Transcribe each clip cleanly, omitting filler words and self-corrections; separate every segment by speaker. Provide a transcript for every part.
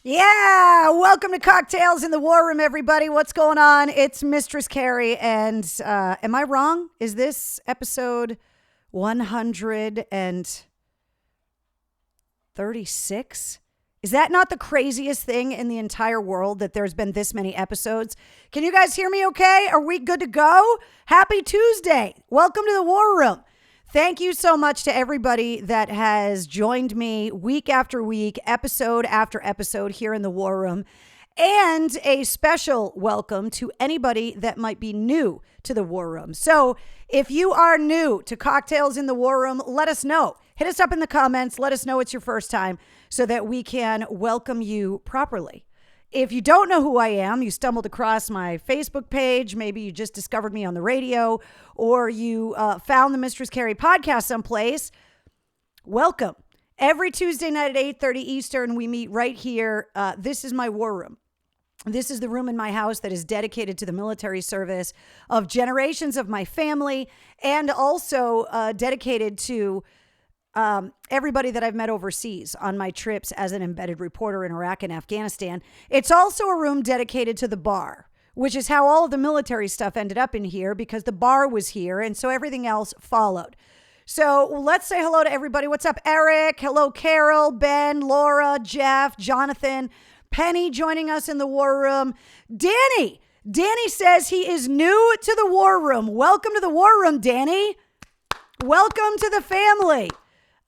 Speaker 1: Yeah, welcome to Cocktails in the War Room, everybody. What's going on? It's Mistress Carrie, and am I wrong? Is this episode 136? Is that not the craziest thing in the entire world that there's been this many episodes? Can you guys hear me okay? Are we good to go? Happy Tuesday. Welcome to the War Room. Thank you so much to everybody that has joined me week after week, episode after episode here in the War Room. And a special welcome to anybody that might be new to the War Room. So if you are new to Cocktails in the War Room, let us know. Hit us up in the comments. Let us know it's your first time so that we can welcome you properly. If you don't know who I am, you stumbled across my Facebook page, maybe you just discovered me on the radio, or you found the Mistress Carrie podcast someplace, welcome. Every Tuesday night at 8:30 Eastern, we meet right here. This is my war room. This is the room in my house that is dedicated to the military service of generations of my family, and also dedicated to everybody that I've met overseas on my trips as an embedded reporter in Iraq and Afghanistan. It's also a room dedicated to the bar, which is how all of the military stuff ended up in here, because the bar was here, and so everything else followed. So let's say hello to everybody. What's up, Eric? Hello, Carol, Ben, Laura, Jeff, Jonathan, Penny joining us in the war room. Danny says he is new to the war room. Welcome to the war room, Danny. Welcome to the family.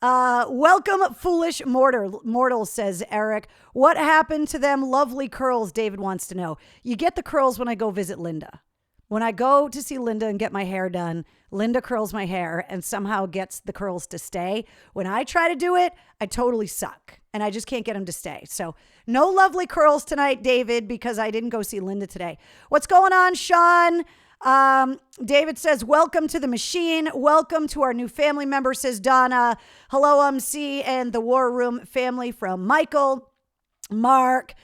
Speaker 1: Welcome, foolish mortal, says Eric. What happened to them lovely curls? David wants to know. You get the curls when I go visit Linda. When I go to see Linda and get my hair done, Linda curls my hair and somehow gets the curls to stay. When I try to do it, I totally suck and I just can't get them to stay. So no lovely curls tonight, David, because I didn't go see Linda today. What's going on, Sean? David says, welcome to the machine. Welcome to our new family member, says Donna. Hello, MC and the War Room family from Michael, Mark,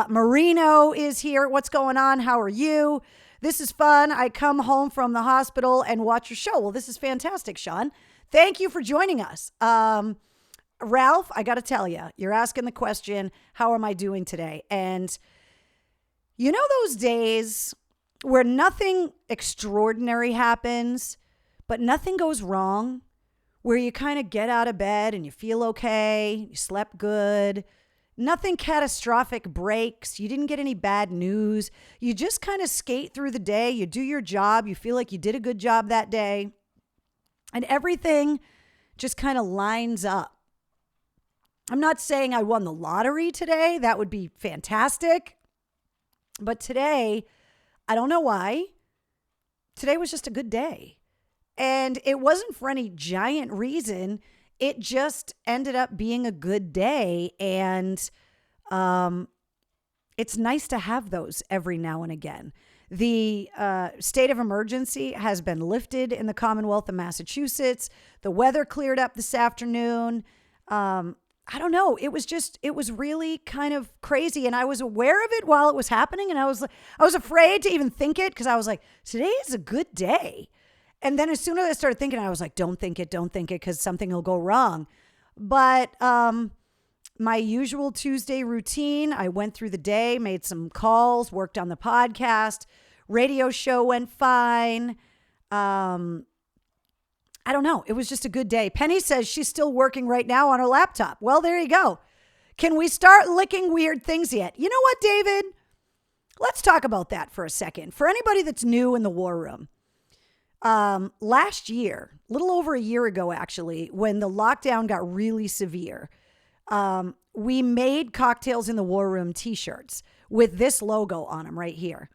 Speaker 1: Marino is here. What's going on? How are you? This is fun. I come home from the hospital and watch your show. Well, this is fantastic, Sean. Thank you for joining us. Ralph, I got to tell you, you're asking the question, how am I doing today? And you know those days where nothing extraordinary happens, but nothing goes wrong, where you kind of get out of bed and you feel okay, you slept good, nothing catastrophic breaks, you didn't get any bad news, you just kind of skate through the day, you do your job, you feel like you did a good job that day, and everything just kind of lines up. I'm not saying I won the lottery today, that would be fantastic, but today, I don't know why. Today was just a good day. And it wasn't for any giant reason. It just ended up being a good day. And it's nice to have those every now and again. The state of emergency has been lifted in the Commonwealth of Massachusetts. The weather cleared up this afternoon. I don't know. It was really kind of crazy. And I was aware of it while it was happening. And I was afraid to even think it, because I was like, today is a good day. And then as soon as I started thinking, I was like, don't think it, because something will go wrong. But my usual Tuesday routine, I went through the day, made some calls, worked on the podcast, radio show went fine. I don't know. It was just a good day. Penny says she's still working right now on her laptop. Well, there you go. Can we start licking weird things yet? You know what, David? Let's talk about that for a second. For anybody that's new in the war room, last year, a little over a year ago, actually, when the lockdown got really severe, we made Cocktails in the War Room t-shirts with this logo on them right here.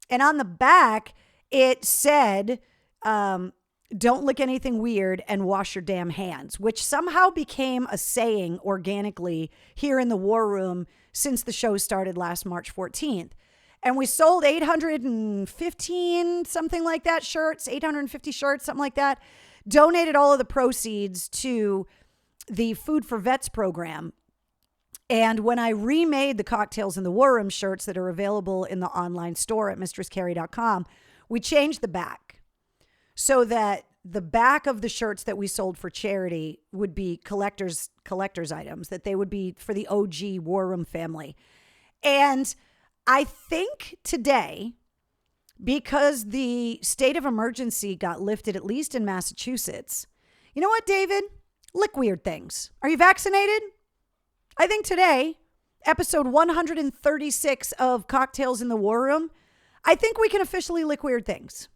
Speaker 1: And on the back, it said, don't lick anything weird and wash your damn hands, which somehow became a saying organically here in the War Room since the show started last March 14th. And we sold 815, something like that, shirts, 850 shirts, something like that. Donated all of the proceeds to the Food for Vets program. And when I remade the Cocktails in the War Room shirts that are available in the online store at mistresscarrie.com, we changed the back so that the back of the shirts that we sold for charity would be collector's items, that they would be for the OG War Room family. And I think today, because the state of emergency got lifted, at least in Massachusetts, you know what, David? Lick weird things. Are you vaccinated? I think today, episode 136 of Cocktails in the War Room, I think we can officially lick weird things.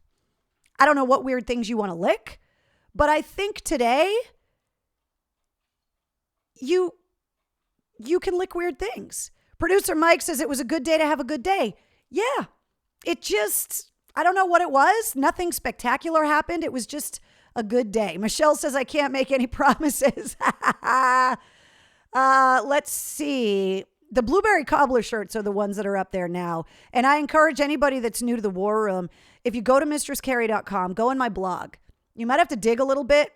Speaker 1: I don't know what weird things you want to lick, but I think today you can lick weird things. Producer Mike says it was a good day to have a good day. Yeah, it just, I don't know what it was. Nothing spectacular happened. It was just a good day. Michelle says I can't make any promises. Let's see. The blueberry cobbler shirts are the ones that are up there now. And I encourage anybody that's new to the War Room, if you go to mistresscarrie.com, go in my blog. You might have to dig a little bit,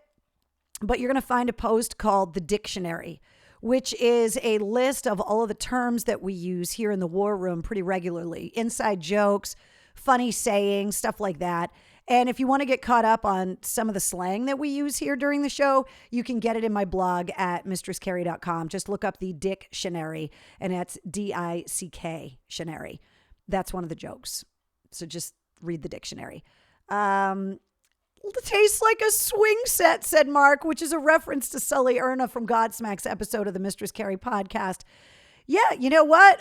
Speaker 1: but you're going to find a post called The Dictionary, which is a list of all of the terms that we use here in the War Room pretty regularly. Inside jokes, funny sayings, stuff like that. And if you want to get caught up on some of the slang that we use here during the show, you can get it in my blog at mistresscarrie.com. Just look up the Dictionary, and that's D-I-C-K, Shanary. That's one of the jokes. So just read the dictionary. Tastes like a swing set, said Mark, which is a reference to Sully Erna from Godsmack's episode of the Mistress Carrie podcast. Yeah, you know what?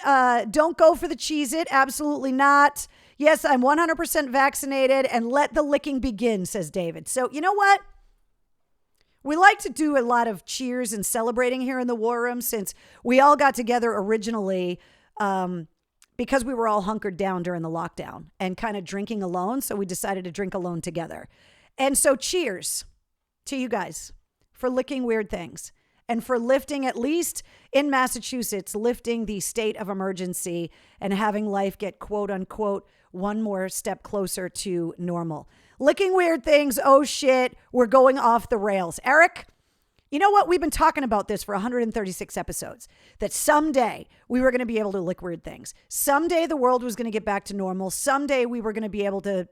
Speaker 1: Don't go for the Cheez-It. Absolutely not. Yes, I'm 100% vaccinated, and let the licking begin, says David. So you know what? We like to do a lot of cheers and celebrating here in the War Room since we all got together originally because we were all hunkered down during the lockdown and kind of drinking alone. So we decided to drink alone together. And so cheers to you guys for licking weird things and for lifting, at least in Massachusetts, lifting the state of emergency and having life get, quote unquote, one more step closer to normal. Licking weird things. Oh shit, we're going off the rails. Eric, you know what? We've been talking about this for 136 episodes, that someday we were going to be able to lick weird things. Someday the world was going to get back to normal. Someday we were going to be able to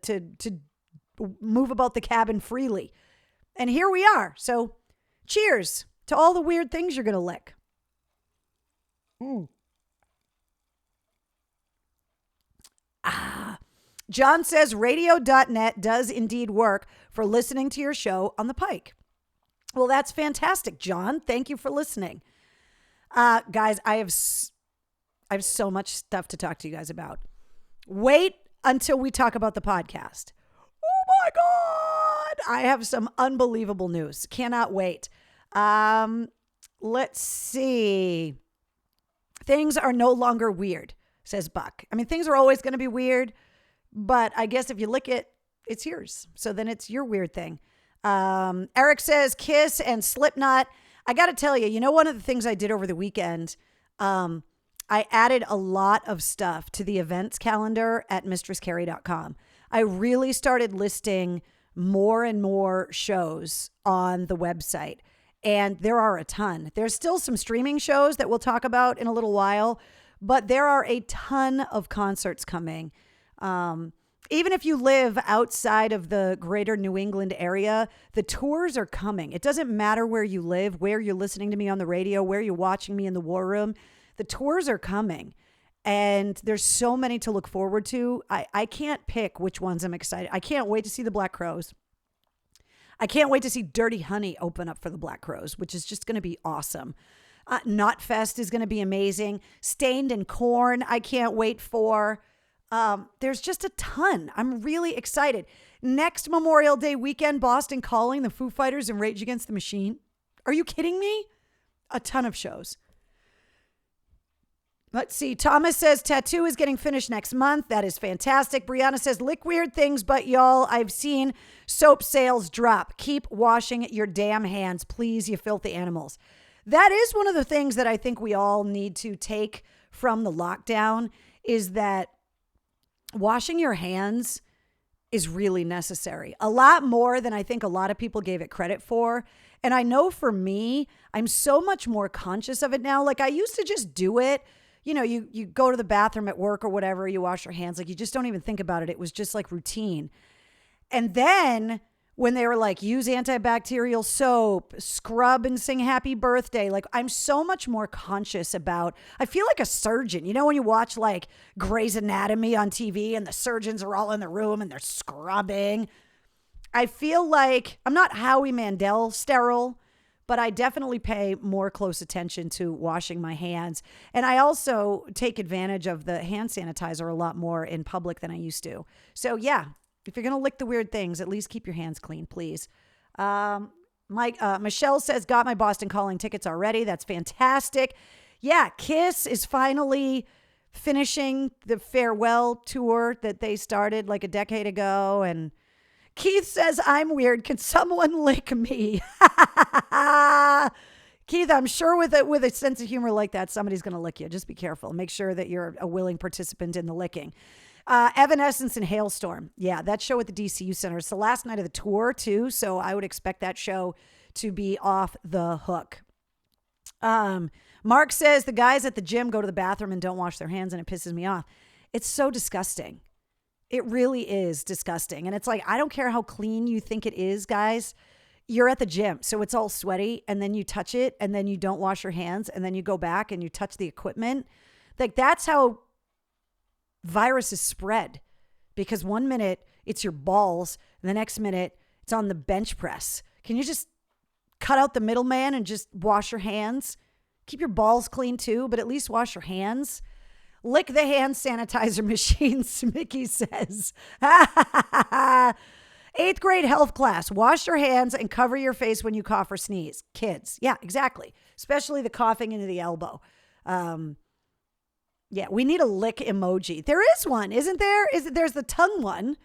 Speaker 1: move about the cabin freely. And here we are. So cheers to all the weird things you're going to lick. John says radio.net does indeed work for listening to your show on the Pike. Well, that's fantastic, John. Thank you for listening. Guys, I have so much stuff to talk to you guys about. Wait until we talk about the podcast. Oh my God. I have some unbelievable news. Cannot wait. Let's see. Things are no longer weird, says Buck. I mean, things are always going to be weird, but I guess if you lick it, it's yours. So then it's your weird thing. Eric says Kiss and Slipknot. I got to tell you, you know, one of the things I did over the weekend, I added a lot of stuff to the events calendar at mistresscarrie.com. I really started listing more and more shows on the website. And there are a ton. There's still some streaming shows that we'll talk about in a little while, but there are a ton of concerts coming. Even if you live outside of the greater New England area, the tours are coming. It doesn't matter where you live, where you're listening to me on the radio, where you're watching me in the War Room. The tours are coming. And there's so many to look forward to. I can't pick which ones I'm excited. I can't wait to see the Black Crowes. I can't wait to see Dirty Honey open up for the Black Crowes, which is just going to be awesome. Knotfest is going to be amazing. Stained and Corn, I can't wait for. There's just a ton. I'm really excited. Next Memorial Day weekend, Boston Calling, the Foo Fighters, and Rage Against the Machine. Are you kidding me? A ton of shows. Let's see. Thomas says tattoo is getting finished next month. That is fantastic. Brianna says lick weird things, but y'all, I've seen soap sales drop. Keep washing your damn hands, please, you filthy animals. That is one of the things that I think we all need to take from the lockdown, is that washing your hands is really necessary. A lot more than I think a lot of people gave it credit for. And I know for me, I'm so much more conscious of it now. Like I used to just do it. You know, you go to the bathroom at work or whatever, you wash your hands. Like you just don't even think about it. It was just like routine. And then when they were like, use antibacterial soap, scrub and sing happy birthday. Like, I'm so much more conscious about, I feel like a surgeon. You know, when you watch like Grey's Anatomy on TV and the surgeons are all in the room and they're scrubbing. I feel like I'm not Howie Mandel sterile, but I definitely pay more close attention to washing my hands. And I also take advantage of the hand sanitizer a lot more in public than I used to. So yeah, if you're going to lick the weird things, at least keep your hands clean, please. Michelle says, got my Boston Calling tickets already. That's fantastic. Yeah, Kiss is finally finishing the farewell tour that they started like a decade ago. And Keith says, I'm weird. Can someone lick me? Keith, I'm sure with a sense of humor like that, somebody's going to lick you. Just be careful. Make sure that you're a willing participant in the licking. Evanescence and Hailstorm. Yeah, that show at the DCU Center. It's the last night of the tour, too. So I would expect that show to be off the hook. Mark says the guys at the gym go to the bathroom and don't wash their hands, and it pisses me off. It's so disgusting. It really is disgusting. And it's like, I don't care how clean you think it is, guys. You're at the gym, so it's all sweaty, and then you touch it, and then you don't wash your hands, and then you go back and you touch the equipment. Like, that's how viruses spread, because one minute it's your balls and the next minute it's on the bench press. Can you just cut out the middleman and just wash your hands? Keep your balls clean too, but at least wash your hands. Lick the hand sanitizer machines, Mickey says. 8th grade health class. Wash your hands and cover your face when you cough or sneeze. Kids. Yeah, exactly. Especially the coughing into the elbow. Yeah, we need a lick emoji. There is one, isn't there? There's the tongue one.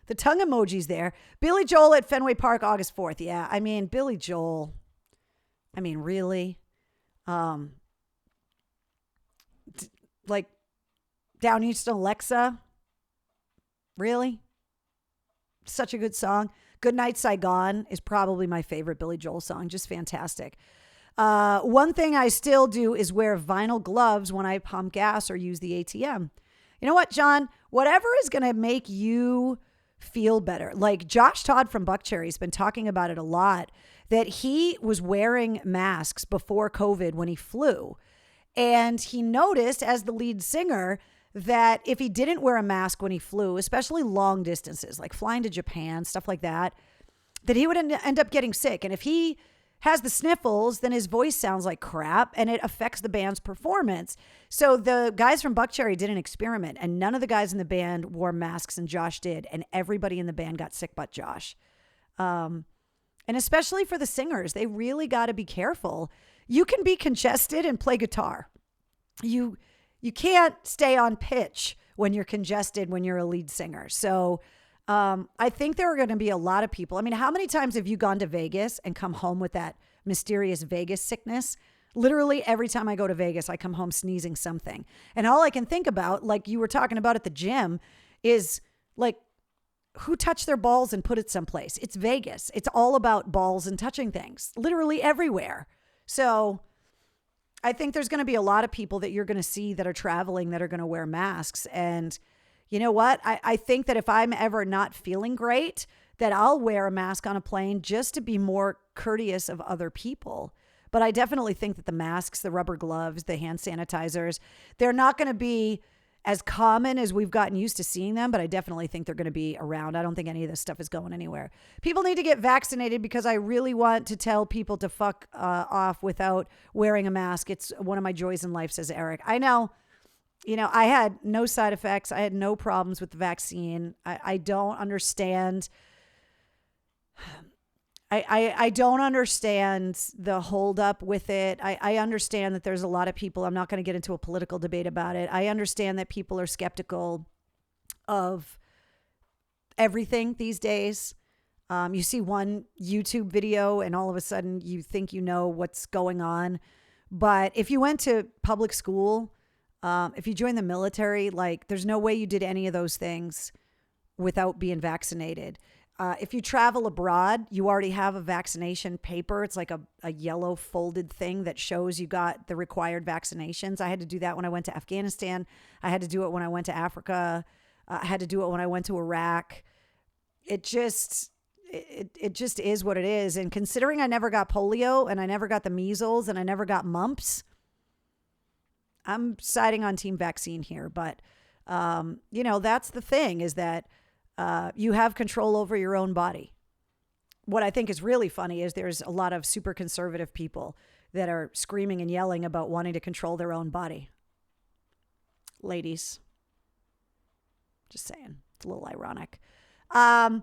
Speaker 1: The tongue emoji's there. Billy Joel at Fenway Park, August 4th. Yeah, I mean, Billy Joel. I mean, really? Like, Down East Alexa? Really? Such a good song. Good Night Saigon is probably my favorite Billy Joel song. Just fantastic. One thing I still do is wear vinyl gloves when I pump gas or use the ATM. You know what, John? Whatever is going to make you feel better. Like Josh Todd from Buckcherry has been talking about it a lot, that he was wearing masks before COVID when he flew. And he noticed as the lead singer that if he didn't wear a mask when he flew, especially long distances, like flying to Japan, stuff like that, that he would end up getting sick. And if he has the sniffles, then his voice sounds like crap and it affects the band's performance. So the guys from Buckcherry did an experiment and none of the guys in the band wore masks and Josh did. And everybody in the band got sick but Josh. And especially for the singers, they really got to be careful. You can be congested and play guitar. You can't stay on pitch when you're congested, when you're a lead singer. So I think there are going to be a lot of people. I mean, how many times have you gone to Vegas and come home with that mysterious Vegas sickness? Literally every time I go to Vegas, I come home sneezing something. And all I can think about, like you were talking about at the gym, is like, who touched their balls and put it someplace? It's Vegas. It's all about balls and touching things, literally everywhere. So I think there's going to be a lot of people that you're going to see that are traveling that are going to wear masks. And you know what? I think that if I'm ever not feeling great, that I'll wear a mask on a plane just to be more courteous of other people. But I definitely think that the masks, the rubber gloves, the hand sanitizers, they're not going to be as common as we've gotten used to seeing them, but I definitely think they're going to be around. I don't think any of this stuff is going anywhere. People need to get vaccinated because I really want to tell people to fuck off without wearing a mask. It's one of my joys in life, says Eric. I know. You know, I had no side effects. I had no problems with the vaccine. I don't understand. I don't understand the holdup with it. I understand that there's a lot of people. I'm not going to get into a political debate about it. I understand that people are skeptical of everything these days. You see one YouTube video and all of a sudden you think you know what's going on. But if you went to public school, if you joined the military, like there's no way you did any of those things without being vaccinated. If you travel abroad, you already have a vaccination paper. It's like a yellow folded thing that shows you got the required vaccinations. I had to do that when I went to Afghanistan. I had to do it when I went to Africa. I had to do it when I went to Iraq. It's it just is what it is. And considering I never got polio and I never got the measles and I never got mumps, I'm siding on team vaccine here. But, that's the thing, is that you have control over your own body. What I think is really funny is there's a lot of super conservative people that are screaming and yelling about wanting to control their own body. Ladies, just saying, it's a little ironic. I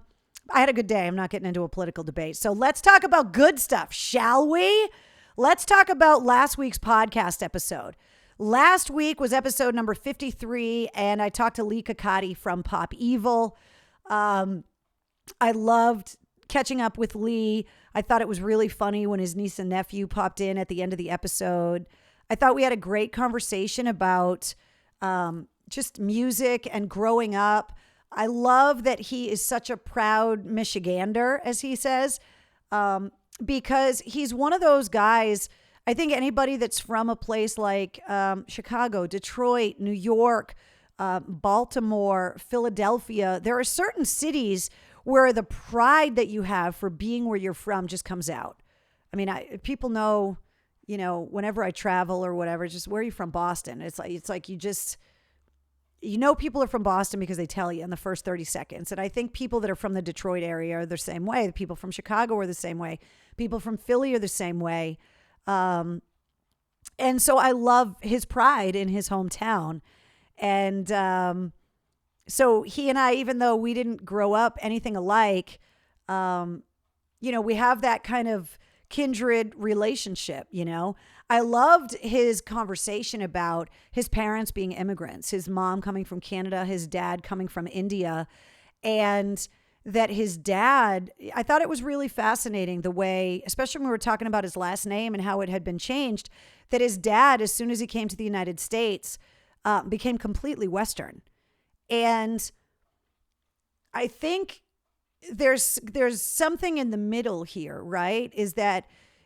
Speaker 1: had a good day. I'm not getting into a political debate. So let's talk about good stuff, shall we? Let's talk about last week's podcast episode. Last week was episode number 53, and I talked to Lee Kakati from Pop Evil. I loved catching up with Lee. I thought it was really funny when his niece and nephew popped in at the end of the episode. I thought we had a great conversation about just music and growing up. I love that he is such a proud Michigander, as he says, because he's one of those guys. I think anybody that's from a place like Chicago, Detroit, New York, Baltimore, Philadelphia, there are certain cities where the pride that you have for being where you're from just comes out. I mean, people know, whenever I travel or whatever, just where are you from? Boston. It's like you just, people are from Boston because they tell you in the first 30 seconds. And I think people that are from the Detroit area are the same way. The people from Chicago are the same way. People from Philly are the same way. And so I love his pride in his hometown. And so he and I, even though we didn't grow up anything alike, we have that kind of kindred relationship, I loved his conversation about his parents being immigrants, his mom coming from Canada, his dad coming from India, and that his dad, I thought it was really fascinating the way, especially when we were talking about his last name and how it had been changed, that his dad, as soon as he came to the United States, became completely Western. And I think there's something in the middle here, right? Is that,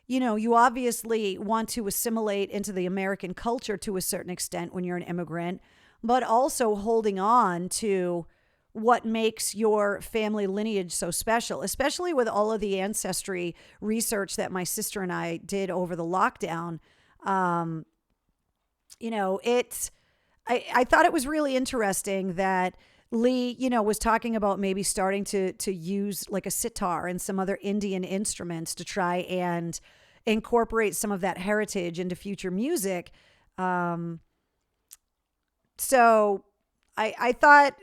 Speaker 1: you obviously want to assimilate into the American culture to a certain extent when you're an immigrant, but also holding on to what makes your family lineage so special, especially with all of the ancestry research that my sister and I did over the lockdown. I thought it was really interesting that Lee, was talking about maybe starting to use like a sitar and some other Indian instruments to try and incorporate some of that heritage into future music. So I thought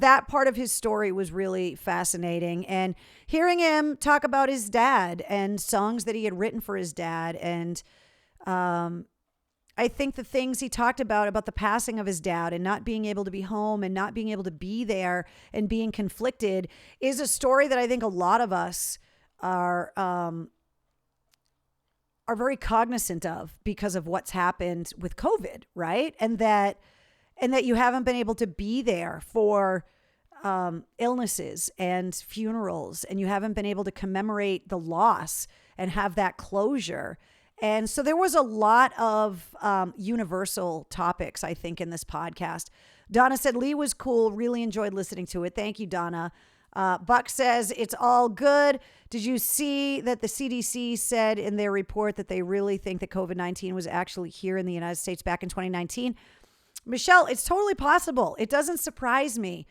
Speaker 1: that part of his story was really fascinating, and hearing him talk about his dad and songs that he had written for his dad. And, I think the things he talked about the passing of his dad and not being able to be home and not being able to be there and being conflicted is a story that I think a lot of us are very cognizant of because of what's happened with COVID, right? And that you haven't been able to be there for illnesses and funerals, and you haven't been able to commemorate the loss and have that closure. And so there was a lot of universal topics, I think, in this podcast. Donna said, Lee was cool. Really enjoyed listening to it. Thank you, Donna. Buck says, it's all good. Did you see that the CDC said in their report that they really think that COVID-19 was actually here in the United States back in 2019? Michelle, it's totally possible. It doesn't surprise me.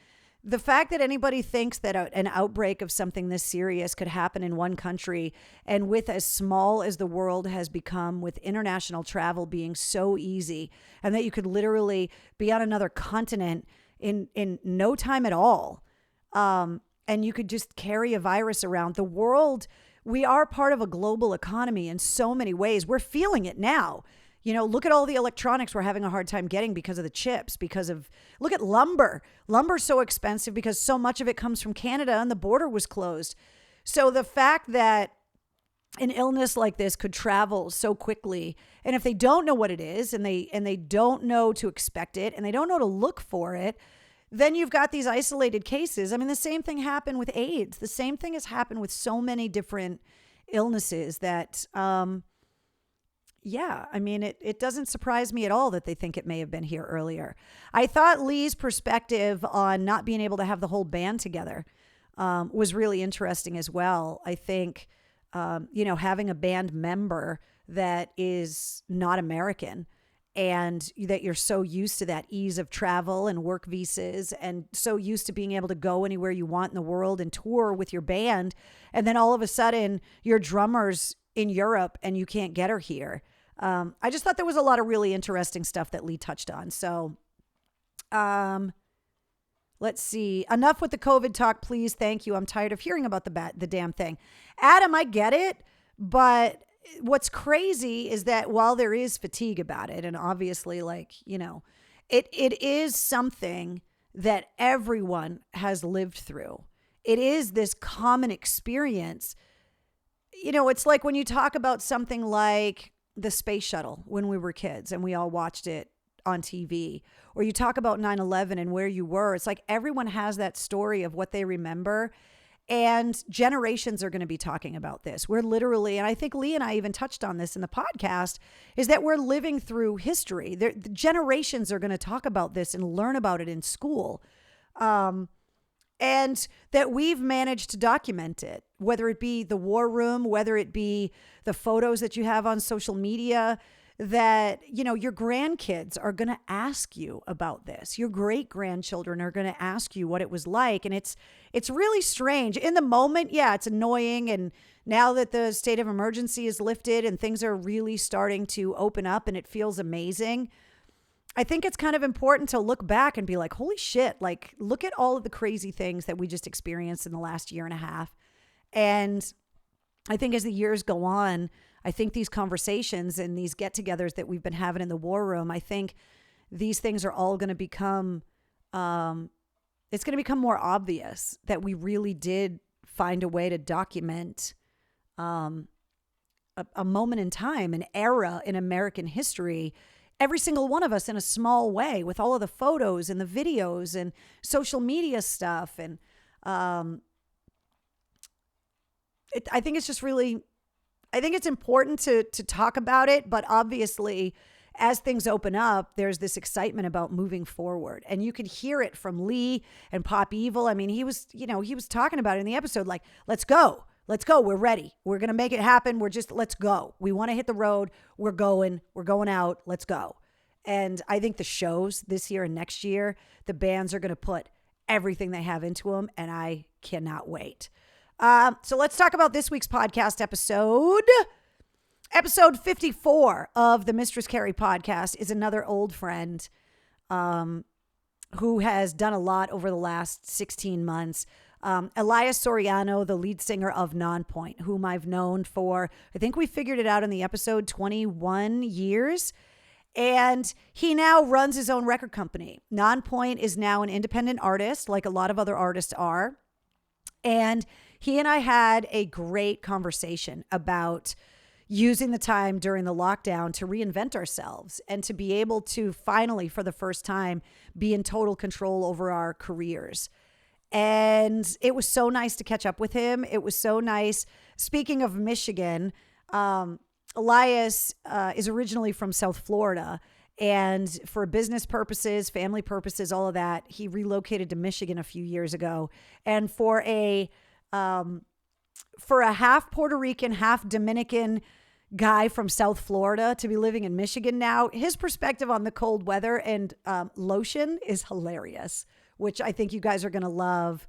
Speaker 1: The fact that anybody thinks that an outbreak of something this serious could happen in one country, and with as small as the world has become, with international travel being so easy, and that you could literally be on another continent in no time at all, and you could just carry a virus around the world. We are part of a global economy in so many ways. We're feeling it now. Look at all the electronics we're having a hard time getting because of the chips, look at lumber. Lumber's so expensive because so much of it comes from Canada and the border was closed. So the fact that an illness like this could travel so quickly, and if they don't know what it is and they don't know to expect it and they don't know to look for it, then you've got these isolated cases. I mean, the same thing happened with AIDS. The same thing has happened with so many different illnesses that, it doesn't surprise me at all that they think it may have been here earlier. I thought Lee's perspective on not being able to have the whole band together was really interesting as well. I think, having a band member that is not American and that you're so used to that ease of travel and work visas and so used to being able to go anywhere you want in the world and tour with your band. And then all of a sudden your drummer's in Europe and you can't get her here. I just thought there was a lot of really interesting stuff that Lee touched on. So, let's see. Enough with the COVID talk, please. Thank you. I'm tired of hearing about the damn thing. Adam, I get it, but what's crazy is that while there is fatigue about it, and obviously, it is something that everyone has lived through. It is this common experience. It's like when you talk about something like the space shuttle when we were kids and we all watched it on TV, or you talk about 9/11 and where you were. It's like everyone has that story of what they remember. And generations are going to be talking about this. We're literally, and I think Lee and I even touched on this in the podcast, is that we're living through history. The generations are going to talk about this and learn about it in school. And that we've managed to document it, whether it be the war room, whether it be the photos that you have on social media, that, your grandkids are going to ask you about this. Your great grandchildren are going to ask you what it was like. And it's really strange in the moment. Yeah, it's annoying. And now that the state of emergency is lifted and things are really starting to open up and it feels amazing, I think it's kind of important to look back and be like, holy shit, like look at all of the crazy things that we just experienced in the last year and a half. And I think as the years go on, I think these conversations and these get-togethers that we've been having in the war room, I think these things are all going to become, it's going to become more obvious that we really did find a way to document a moment in time, an era in American history, every single one of us in a small way, with all of the photos and the videos and social media stuff. And I think it's just really... I think it's important to talk about it, but obviously as things open up, there's this excitement about moving forward. And you could hear it from Lee and Pop Evil. I mean, he was talking about it in the episode, like, let's go. We're ready. We're going to make it happen. Let's go. We want to hit the road. We're going out. Let's go. And I think the shows this year and next year, the bands are going to put everything they have into them. And I cannot wait. So let's talk about this week's podcast episode. Episode 54 of the Mistress Carrie podcast is another old friend who has done a lot over the last 16 months. Elias Soriano, the lead singer of Nonpoint, whom I've known for, I think we figured it out in the episode, 21 years. And he now runs his own record company. Nonpoint is now an independent artist, like a lot of other artists are. And he and I had a great conversation about using the time during the lockdown to reinvent ourselves and to be able to finally, for the first time, be in total control over our careers. And it was so nice to catch up with him. It was so nice. Speaking of Michigan, Elias is originally from South Florida. And for business purposes, family purposes, all of that, he relocated to Michigan a few years ago. And for a half Puerto Rican, half Dominican guy from South Florida to be living in Michigan now, his perspective on the cold weather and lotion is hilarious, which I think you guys are going to love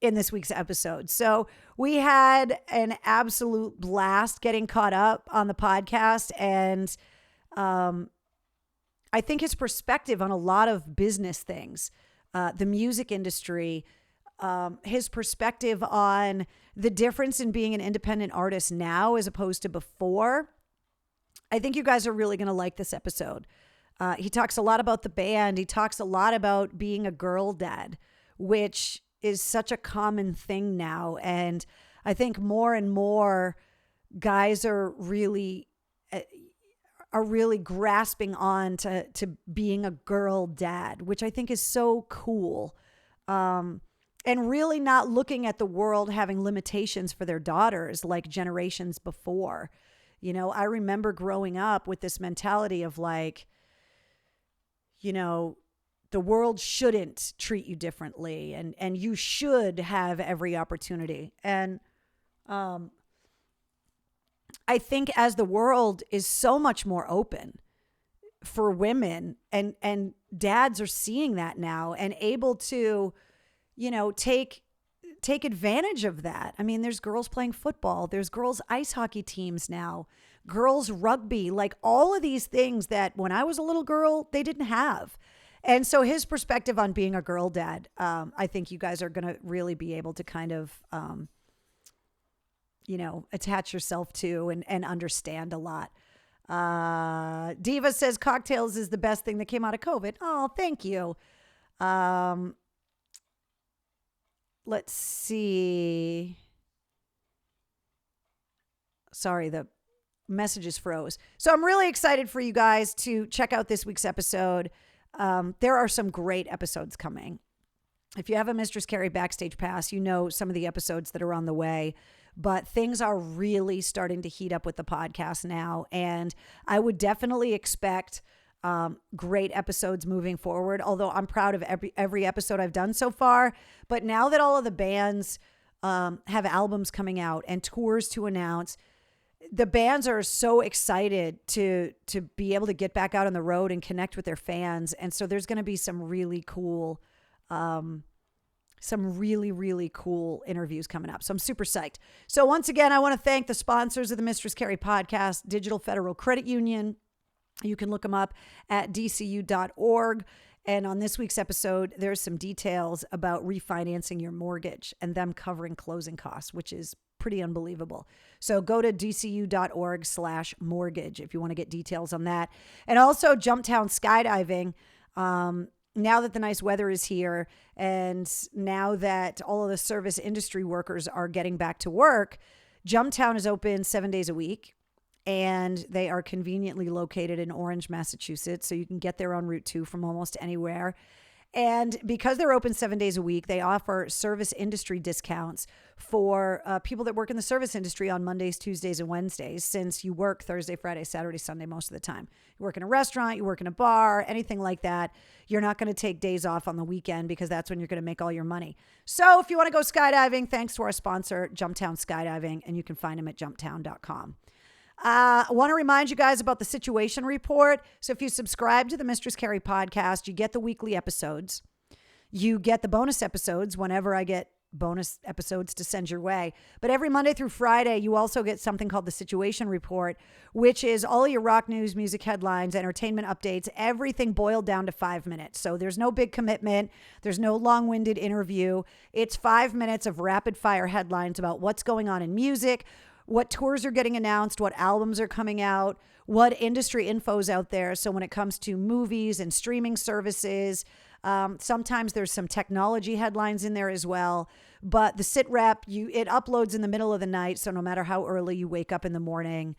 Speaker 1: in this week's episode. So we had an absolute blast getting caught up on the podcast. And I think his perspective on a lot of business things, the music industry, his perspective on the difference in being an independent artist now as opposed to before. I think you guys are really going to like this episode. He talks a lot about the band. He talks a lot about being a girl dad, which is such a common thing now. And I think more and more guys are really grasping on to being a girl dad, which I think is so cool. And really not looking at the world having limitations for their daughters like generations before. I remember growing up with this mentality of like, the world shouldn't treat you differently, and you should have every opportunity. And I think as the world is so much more open for women, and dads are seeing that now and able to, take advantage of that. I mean, there's girls playing football, there's girls ice hockey teams now, girls rugby, like all of these things that when I was a little girl, they didn't have. And so his perspective on being a girl dad, I think you guys are going to really be able to kind of, attach yourself to and understand a lot. Diva says cocktails is the best thing that came out of COVID. Oh, thank you. Let's see. Sorry, the messages froze. So I'm really excited for you guys to check out this week's episode. There are some great episodes coming. If you have a Mistress Carrie Backstage Pass, you know some of the episodes that are on the way. But things are really starting to heat up with the podcast now. And I would definitely expect great episodes moving forward, although I'm proud of every episode I've done so far. But now that all of the bands have albums coming out and tours to announce, the bands are so excited to be able to get back out on the road and connect with their fans. And so there's going to be some really cool interviews coming up. So I'm super psyched. So once again, I want to thank the sponsors of the Mistress Carrie podcast, Digital Federal Credit Union. You can look them up at dcu.org. And on this week's episode, there's some details about refinancing your mortgage and them covering closing costs, which is pretty unbelievable. So go to dcu.org/mortgage if you want to get details on that. And also Jumptown Skydiving. Now that the nice weather is here, and now that all of the service industry workers are getting back to work, Jumptown is open 7 days a week, and they are conveniently located in Orange, Massachusetts, so you can get there on Route 2 from almost anywhere. And because they're open 7 days a week, they offer service industry discounts for people that work in the service industry on Mondays, Tuesdays, and Wednesdays, since you work Thursday, Friday, Saturday, Sunday most of the time. You work in a restaurant, you work in a bar, anything like that. You're not going to take days off on the weekend because that's when you're going to make all your money. So if you want to go skydiving, thanks to our sponsor, Jumptown Skydiving, and you can find them at jumptown.com. I want to remind you guys about the situation report. So if you subscribe to the Mistress Carrie podcast, you get the weekly episodes. You get the bonus episodes whenever I get bonus episodes to send your way. But every Monday through Friday, you also get something called the situation report, which is all your rock news, music headlines, entertainment updates, everything boiled down to 5 minutes. So there's no big commitment. There's no long-winded interview. It's 5 minutes of rapid fire headlines about what's going on in music, what tours are getting announced, what albums are coming out, what industry info's out there. So when it comes to movies and streaming services, sometimes there's some technology headlines in there as well. But the sit rep, it uploads in the middle of the night. So no matter how early you wake up in the morning,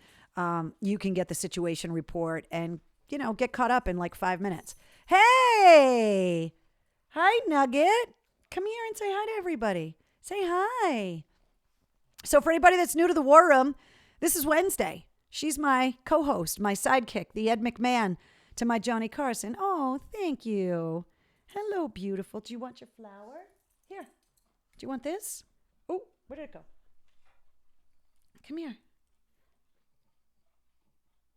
Speaker 1: you can get the situation report and, get caught up in like 5 minutes. Hey, hi, Nugget. Come here and say hi to everybody. Say hi. So for anybody that's new to the War Room, this is Wednesday. She's my co-host, my sidekick, the Ed McMahon to my Johnny Carson. Oh, thank you. Hello, beautiful. Do you want your flower? Here. Do you want this? Oh, where did it go? Come here.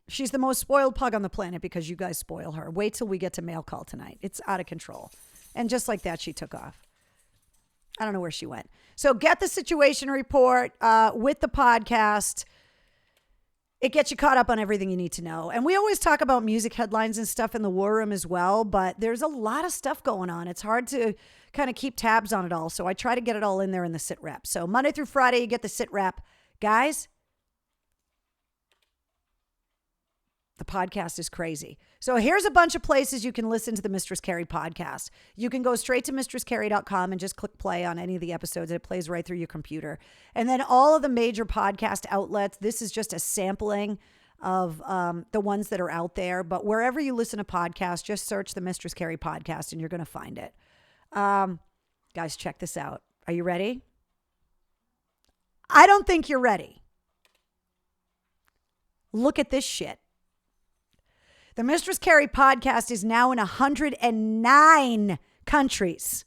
Speaker 1: She's the most spoiled pug on the planet because you guys spoil her. Wait till we get to mail call tonight. It's out of control. And just like that, she took off. I don't know where she went. So get the situation report with the podcast. It gets you caught up on everything you need to know. And we always talk about music headlines and stuff in the War Room as well, but there's a lot of stuff going on. It's hard to kind of keep tabs on it all. So I try to get it all in there in the sit rep. So Monday through Friday, you get the sit rep. Guys, the podcast is crazy. So here's a bunch of places you can listen to the Mistress Carrie podcast. You can go straight to mistresscarrie.com and just click play on any of the episodes. It plays right through your computer. And then all of the major podcast outlets, this is just a sampling of the ones that are out there. But wherever you listen to podcasts, just search the Mistress Carrie podcast and you're going to find it. Guys, check this out. Are you ready? I don't think you're ready. Look at this shit. The Mistress Carrie podcast is now in 109 countries.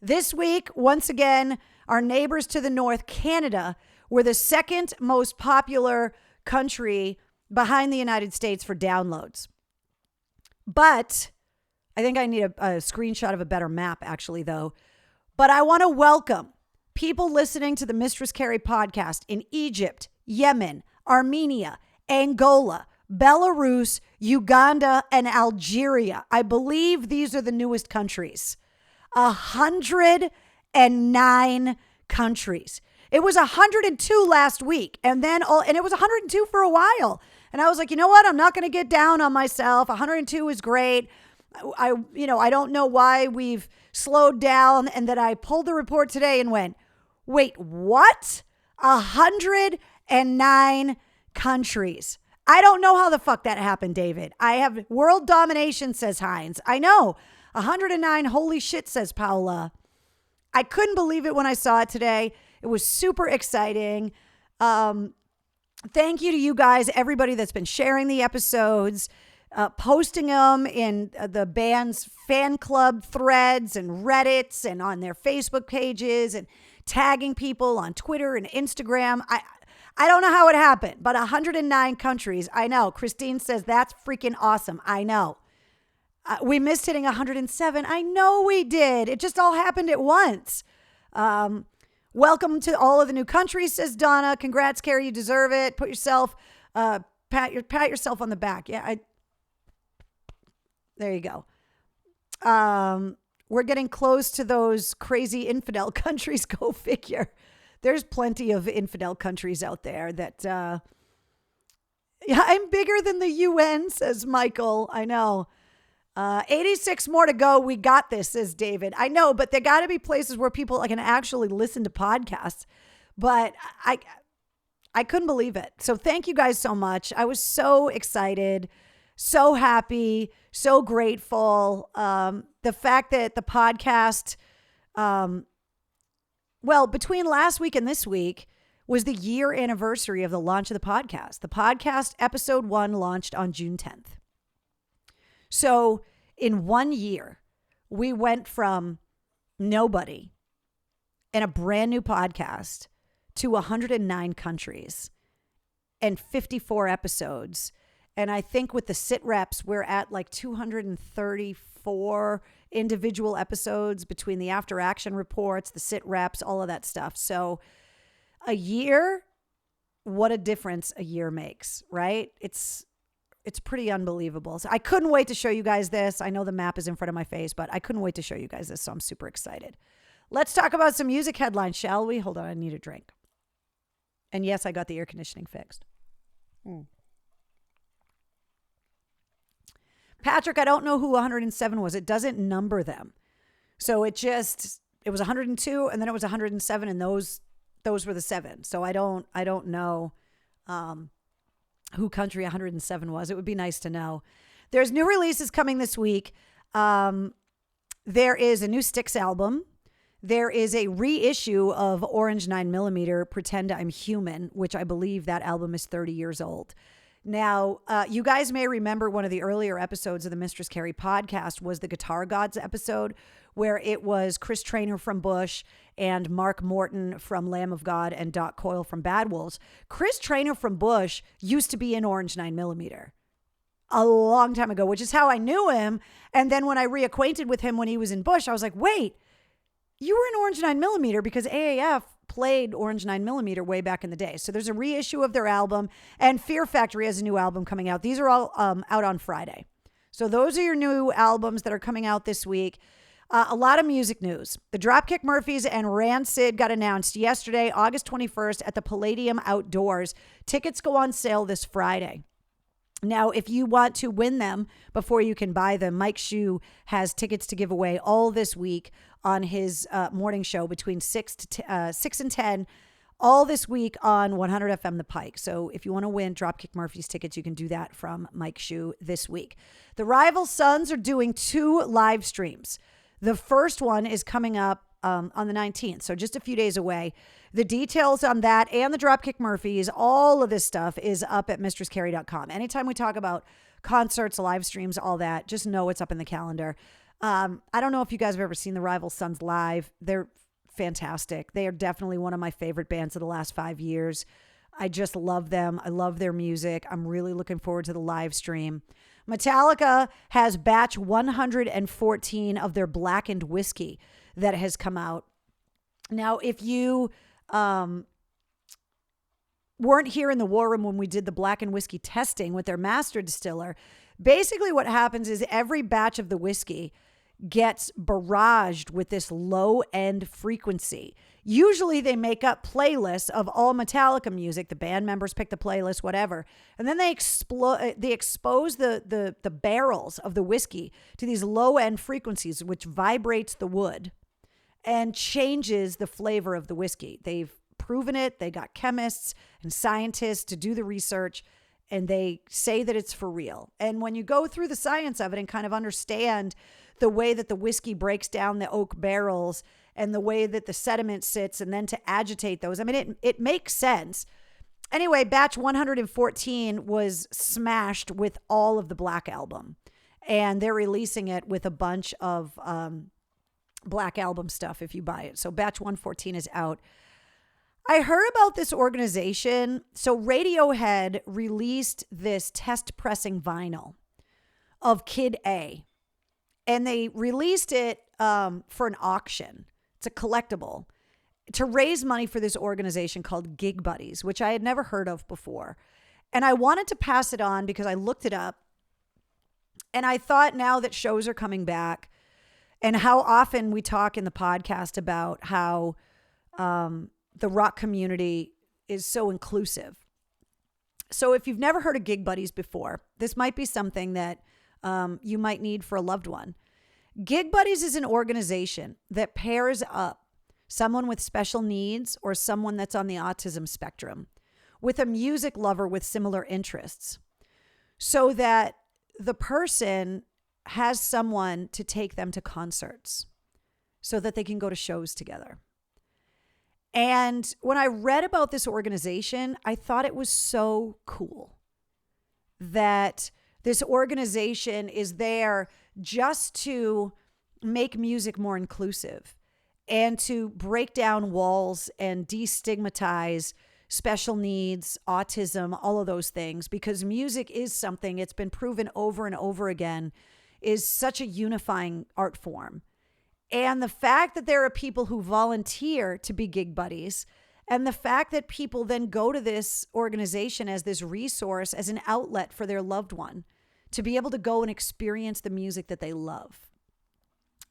Speaker 1: This week, once again, our neighbors to the north, Canada, were the second most popular country behind the United States for downloads. But I think I need a screenshot of a better map, actually, though. But I want to welcome people listening to the Mistress Carrie podcast in Egypt, Yemen, Armenia, Angola, Belarus, Uganda, and Algeria. I believe these are the newest countries. 109 countries. It was 102 last week, and it was 102 for a while. And I was like, you know what? I'm not going to get down on myself. 102 is great. I don't know why we've slowed down, and that I pulled the report today and went, wait, what? 109 countries. I don't know how the fuck that happened, David. I have world domination, says Hines. I know. 109, holy shit, says Paula. I couldn't believe it when I saw it today. It was super exciting. Thank you to you guys, everybody that's been sharing the episodes, posting them in the band's fan club threads and Reddits and on their Facebook pages and tagging people on Twitter and Instagram. I don't know how it happened, but 109 countries. I know. Christine says that's freaking awesome. I know. We missed hitting 107. I know we did. It just all happened at once. Welcome to all of the new countries, says Donna. Congrats, Carrie. You deserve it. Put yourself, pat yourself on the back. Yeah, there you go. We're getting close to those crazy infidel countries. Go figure. There's plenty of infidel countries out there that, yeah, I'm bigger than the UN, says Michael. I know. 86 more to go. We got this, says David. I know, but there got to be places where people can actually listen to podcasts. But I couldn't believe it. So thank you guys so much. I was so excited, so happy, so grateful. The fact that the podcast, between last week and this week was the year anniversary of the launch of the podcast. The podcast episode 1 launched on June 10th. So in 1 year, we went from nobody and a brand new podcast to 109 countries and 54 episodes. And I think with the sit reps, we're at like 234 individual episodes between the after action reports, the sit reps, all of that stuff. So a year, what a difference a year makes, right? It's pretty unbelievable. So I couldn't wait to show you guys this. I know the map is in front of my face, but I couldn't wait to show you guys this. So I'm super excited. Let's talk about some music headlines, shall we? Hold on, I need a drink. And yes, I got the air conditioning fixed. Patrick, I don't know who 107 was. It doesn't number them. So it was 102 and then it was 107 and those were the 7. So I don't know who country 107 was. It would be nice to know. There's new releases coming this week. There is a new Styx album. There is a reissue of Orange 9mm, Pretend I'm Human, which I believe that album is 30 years old. Now, you guys may remember one of the earlier episodes of the Mistress Carrie podcast was the Guitar Gods episode, where it was Chris Traynor from Bush and Mark Morton from Lamb of God and Doc Coyle from Bad Wolves. Chris Traynor from Bush used to be in Orange 9mm a long time ago, which is how I knew him. And then when I reacquainted with him when he was in Bush, I was like, wait, you were in Orange 9mm, because AAF played Orange 9mm way back in the day. So there's a reissue of their album, and Fear Factory has a new album coming out. These are all out on Friday. So those are your new albums that are coming out this week. A lot of music news. The Dropkick Murphys and Rancid got announced yesterday, August 21st at the Palladium Outdoors. Tickets go on sale this Friday. Now, if you want to win them before you can buy them, Mike Shue has tickets to give away all this week on his morning show between 6 and 10, all this week on 100 FM The Pike. So if you want to win Dropkick Murphys tickets, you can do that from Mike Shue this week. The Rival Sons are doing 2 live streams. The first one is coming up on the 19th, so just a few days away. The details on that and the Dropkick Murphys, all of this stuff is up at mistresscarrie.com. Anytime we talk about concerts, live streams, all that. Just know it's up in the calendar. I don't know if you guys have ever seen the Rival Sons live. They're fantastic. They are definitely one of my favorite bands of the last 5 years. I just love them. I love their music. I'm really looking forward to the live stream. Metallica has batch 114 of their Blackened Whiskey that has come out. Now, if you weren't here in the War Room when we did the Blackened Whiskey testing with their master distiller, basically what happens is every batch of the whiskey gets barraged with this low-end frequency. Usually they make up playlists of all Metallica music. The band members pick the playlist, whatever. And then they expose the barrels of the whiskey to these low-end frequencies, which vibrates the wood and changes the flavor of the whiskey. They've proven it. They got chemists and scientists to do the research, and they say that it's for real. And when you go through the science of it and kind of understand the way that the whiskey breaks down the oak barrels and the way that the sediment sits, and then to agitate those, I mean, it makes sense. Anyway, batch 114 was smashed with all of the Black Album, and they're releasing it with a bunch of Black Album stuff if you buy it. So batch 114 is out. I heard about this organization. So Radiohead released this test pressing vinyl of Kid A, and they released it for an auction. It's a collectible to raise money for this organization called Gig Buddies, which I had never heard of before. And I wanted to pass it on because I looked it up, and I thought, now that shows are coming back and how often we talk in the podcast about how the rock community is so inclusive. So if you've never heard of Gig Buddies before, this might be something that you might need for a loved one. Gig Buddies is an organization that pairs up someone with special needs or someone that's on the autism spectrum with a music lover with similar interests, so that the person has someone to take them to concerts so that they can go to shows together. And when I read about this organization, I thought it was so cool that this organization is there just to make music more inclusive and to break down walls and destigmatize special needs, autism, all of those things, because music is something, it's been proven over and over again, is such a unifying art form. And the fact that there are people who volunteer to be Gig Buddies, and the fact that people then go to this organization as this resource, as an outlet for their loved one to be able to go and experience the music that they love.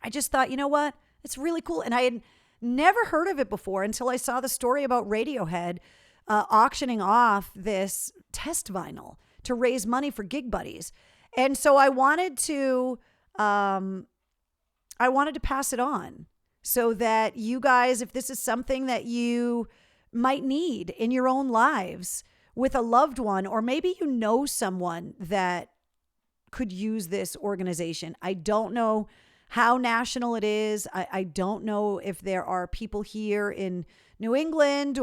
Speaker 1: I just thought, you know what? It's really cool. And I had never heard of it before until I saw the story about Radiohead auctioning off this test vinyl to raise money for Gig Buddies. And so I wanted to pass it on so that you guys, if this is something that you might need in your own lives with a loved one, or maybe you know someone that could use this organization. I don't know how national it is. I don't know if there are people here in New England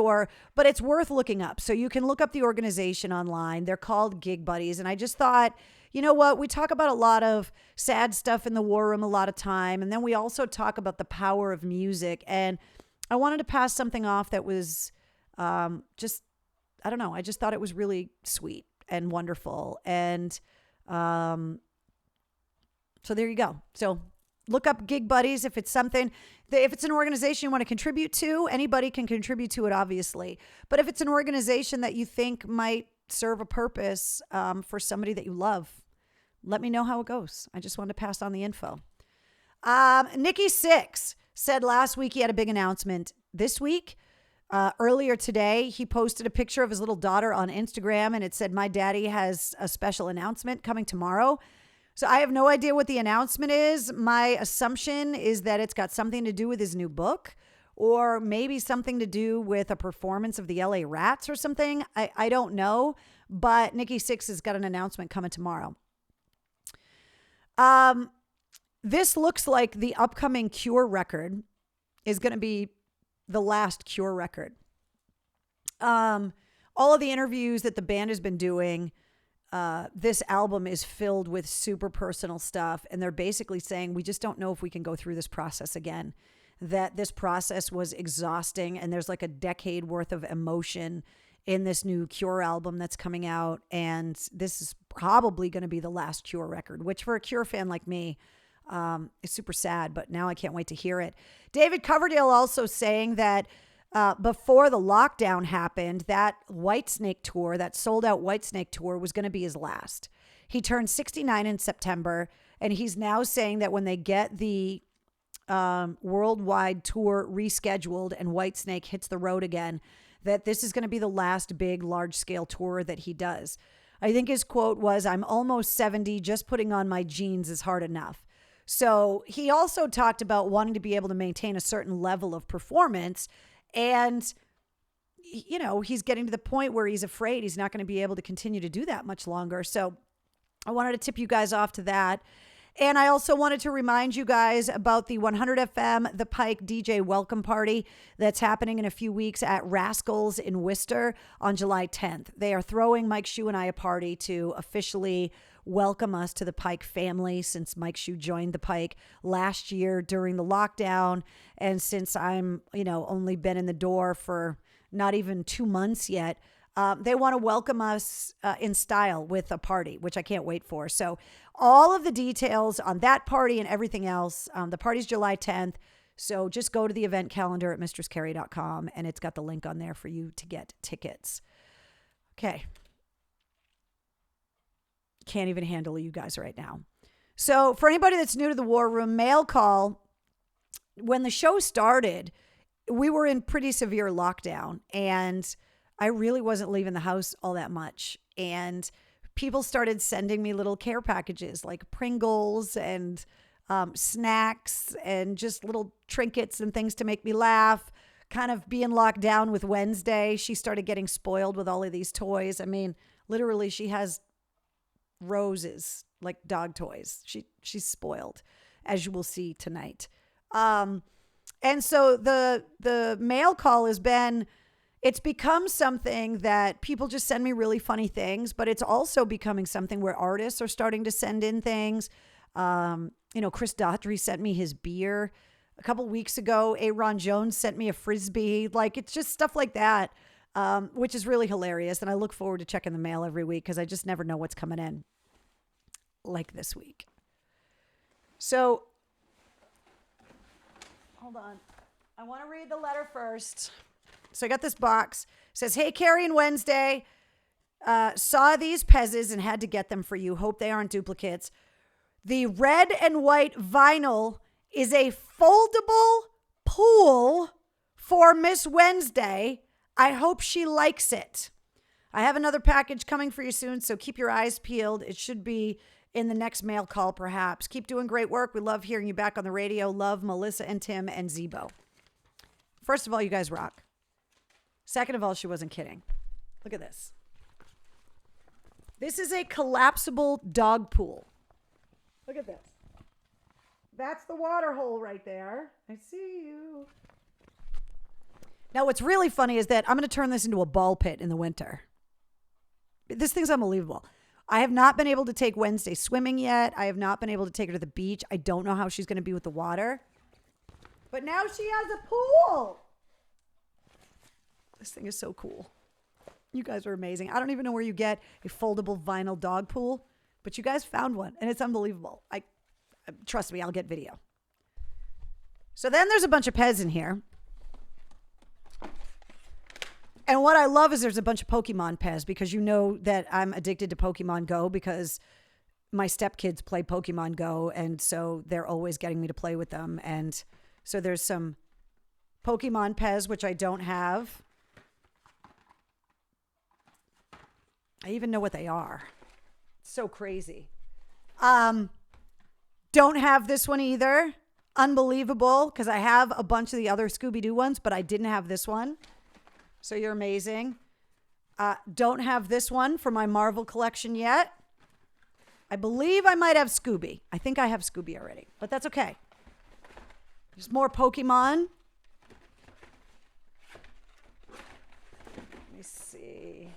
Speaker 1: but it's worth looking up. So you can look up the organization online. They're called Gig Buddies. And I just thought, you know what? We talk about a lot of sad stuff in the War Room a lot of time. And then we also talk about the power of music. And I wanted to pass something off that was I don't know. I just thought it was really sweet and wonderful. And so there you go. So look up Gig Buddies if it's something, if it's an organization you want to contribute to. Anybody can contribute to it, obviously. But if it's an organization that you think might serve a purpose for somebody that you love, let me know how it goes. I just wanted to pass on the info. Nikki Sixx said last week he had a big announcement. This week, earlier today, he posted a picture of his little daughter on Instagram, and it said, "My daddy has a special announcement coming tomorrow." So I have no idea what the announcement is. My assumption is that it's got something to do with his new book, or maybe something to do with a performance of the LA Rats or something. I don't know, but Nikki Sixx has got an announcement coming tomorrow. This looks like the upcoming Cure record is going to be the last Cure record. All of the interviews that the band has been doing, this album is filled with super personal stuff. And they're basically saying, we just don't know if we can go through this process again, that this process was exhausting. And there's like a decade worth of emotion in this new Cure album that's coming out. And this is probably going to be the last Cure record, which for a Cure fan like me, is super sad, but now I can't wait to hear it. David Coverdale also saying that before the lockdown happened, that Whitesnake tour, that sold out Whitesnake tour was going to be his last. He turned 69 in September, and he's now saying that when they get the worldwide tour rescheduled and Whitesnake hits the road again, that this is going to be the last big large-scale tour that he does. I think his quote was, "I'm almost 70, just putting on my jeans is hard enough." So he also talked about wanting to be able to maintain a certain level of performance. And, you know, he's getting to the point where he's afraid he's not going to be able to continue to do that much longer. So I wanted to tip you guys off to that. And I also wanted to remind you guys about the 100 FM The Pike DJ Welcome Party that's happening in a few weeks at Rascals in Worcester on July 10th. They are throwing Mike Shue and I a party to officially welcome us to the Pike family, since Mike Shue joined the Pike last year during the lockdown. And since I'm, only been in the door for not even 2 months yet, they want to welcome us in style with a party, which I can't wait for. So all of the details on that party and everything else, the party's July 10th. So just go to the event calendar at mistresscarrie.com, and it's got the link on there for you to get tickets. Okay. Can't even handle you guys right now. So for anybody that's new to the War Room, mail call, when the show started, we were in pretty severe lockdown, and I really wasn't leaving the house all that much. And people started sending me little care packages like Pringles and snacks and just little trinkets and things to make me laugh. Kind of being locked down with Wednesday, she started getting spoiled with all of these toys. I mean, literally, she has roses like dog toys. She's spoiled, as you will see tonight. And so the mail call has been, it's become something that people just send me really funny things, but it's also becoming something where artists are starting to send in things. Chris Daughtry sent me his beer a couple weeks ago. Aaron Jones sent me a Frisbee. Like, it's just stuff like that, which is really hilarious. And I look forward to checking the mail every week because I just never know what's coming in, like this week. So, hold on. I want to read the letter first. So I got this box. It says, "Hey, Carrie and Wednesday. Saw these Pezzes and had to get them for you. Hope they aren't duplicates. The red and white vinyl is a foldable pool for Miss Wednesday. I hope she likes it. I have another package coming for you soon, so keep your eyes peeled. It should be in the next mail call, perhaps. Keep doing great work. We love hearing you back on the radio. Love, Melissa and Tim and Zebo." First of all, you guys rock. Second of all, she wasn't kidding. Look at this. This is a collapsible dog pool. Look at this. That's the water hole right there. I see you. Now, what's really funny is that I'm going to turn this into a ball pit in the winter. This thing's unbelievable. I have not been able to take Wednesday swimming yet. I have not been able to take her to the beach. I don't know how she's going to be with the water. But now she has a pool. This thing is so cool. You guys are amazing. I don't even know where you get a foldable vinyl dog pool, but you guys found one, and it's unbelievable. Trust me, I'll get video. So then there's a bunch of Pez in here. And what I love is there's a bunch of Pokemon Pez, because you know that I'm addicted to Pokemon Go because my stepkids play Pokemon Go, and so they're always getting me to play with them. And so there's some Pokemon Pez, which I don't have. I even know what they are. It's so crazy. Don't have this one either. Unbelievable, because I have a bunch of the other Scooby-Doo ones, but I didn't have this one. So you're amazing. Don't have this one for my Marvel collection yet. I believe I might have Scooby. I think I have Scooby already, but that's okay. There's more Pokemon. Let me see.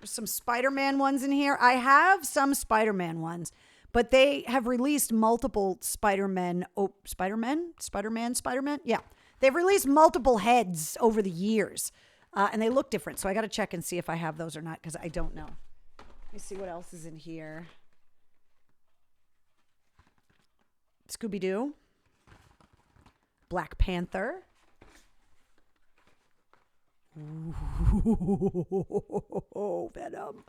Speaker 1: some Spider-Man ones in here. I have some Spider-Man ones, but they have released multiple Spider-Man. Spider-Man? Yeah. They've released multiple heads over the years, and they look different. So I got to check and see if I have those or not, because I don't know. Let me see what else is in here. Scooby-Doo. Black Panther. Ooh, Venom.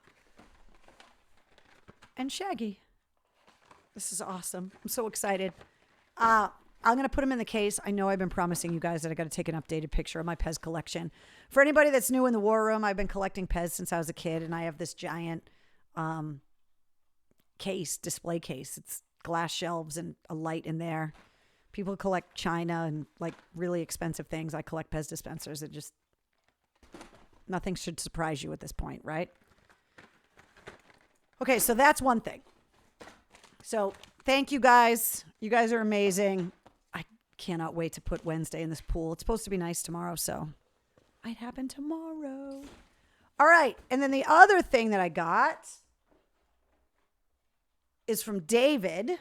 Speaker 1: And Shaggy. This is awesome. I'm so excited. I'm going to put them in the case. I know I've been promising you guys that I got to take an updated picture of my Pez collection. For anybody that's new in the War Room, I've been collecting Pez since I was a kid, and I have this giant display case. It's glass shelves and a light in there. People collect China and like really expensive things. I collect Pez dispensers. Nothing should surprise you at this point, right? Okay, so that's one thing. So thank you guys. You guys are amazing. I cannot wait to put Wednesday in this pool. It's supposed to be nice tomorrow, so might happen tomorrow. All right, and then the other thing that I got is from David.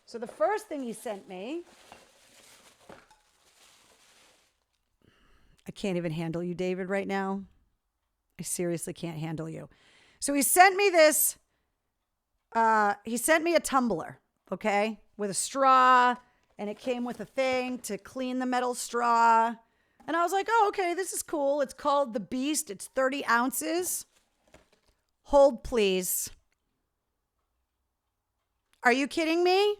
Speaker 1: So the first thing he sent me, I can't even handle you, David, right now. I seriously can't handle you. So he sent me this. He sent me a tumbler, okay, with a straw, and it came with a thing to clean the metal straw. And I was like, oh, okay, this is cool. It's called The Beast. It's 30 ounces. Hold, please. Are you kidding me?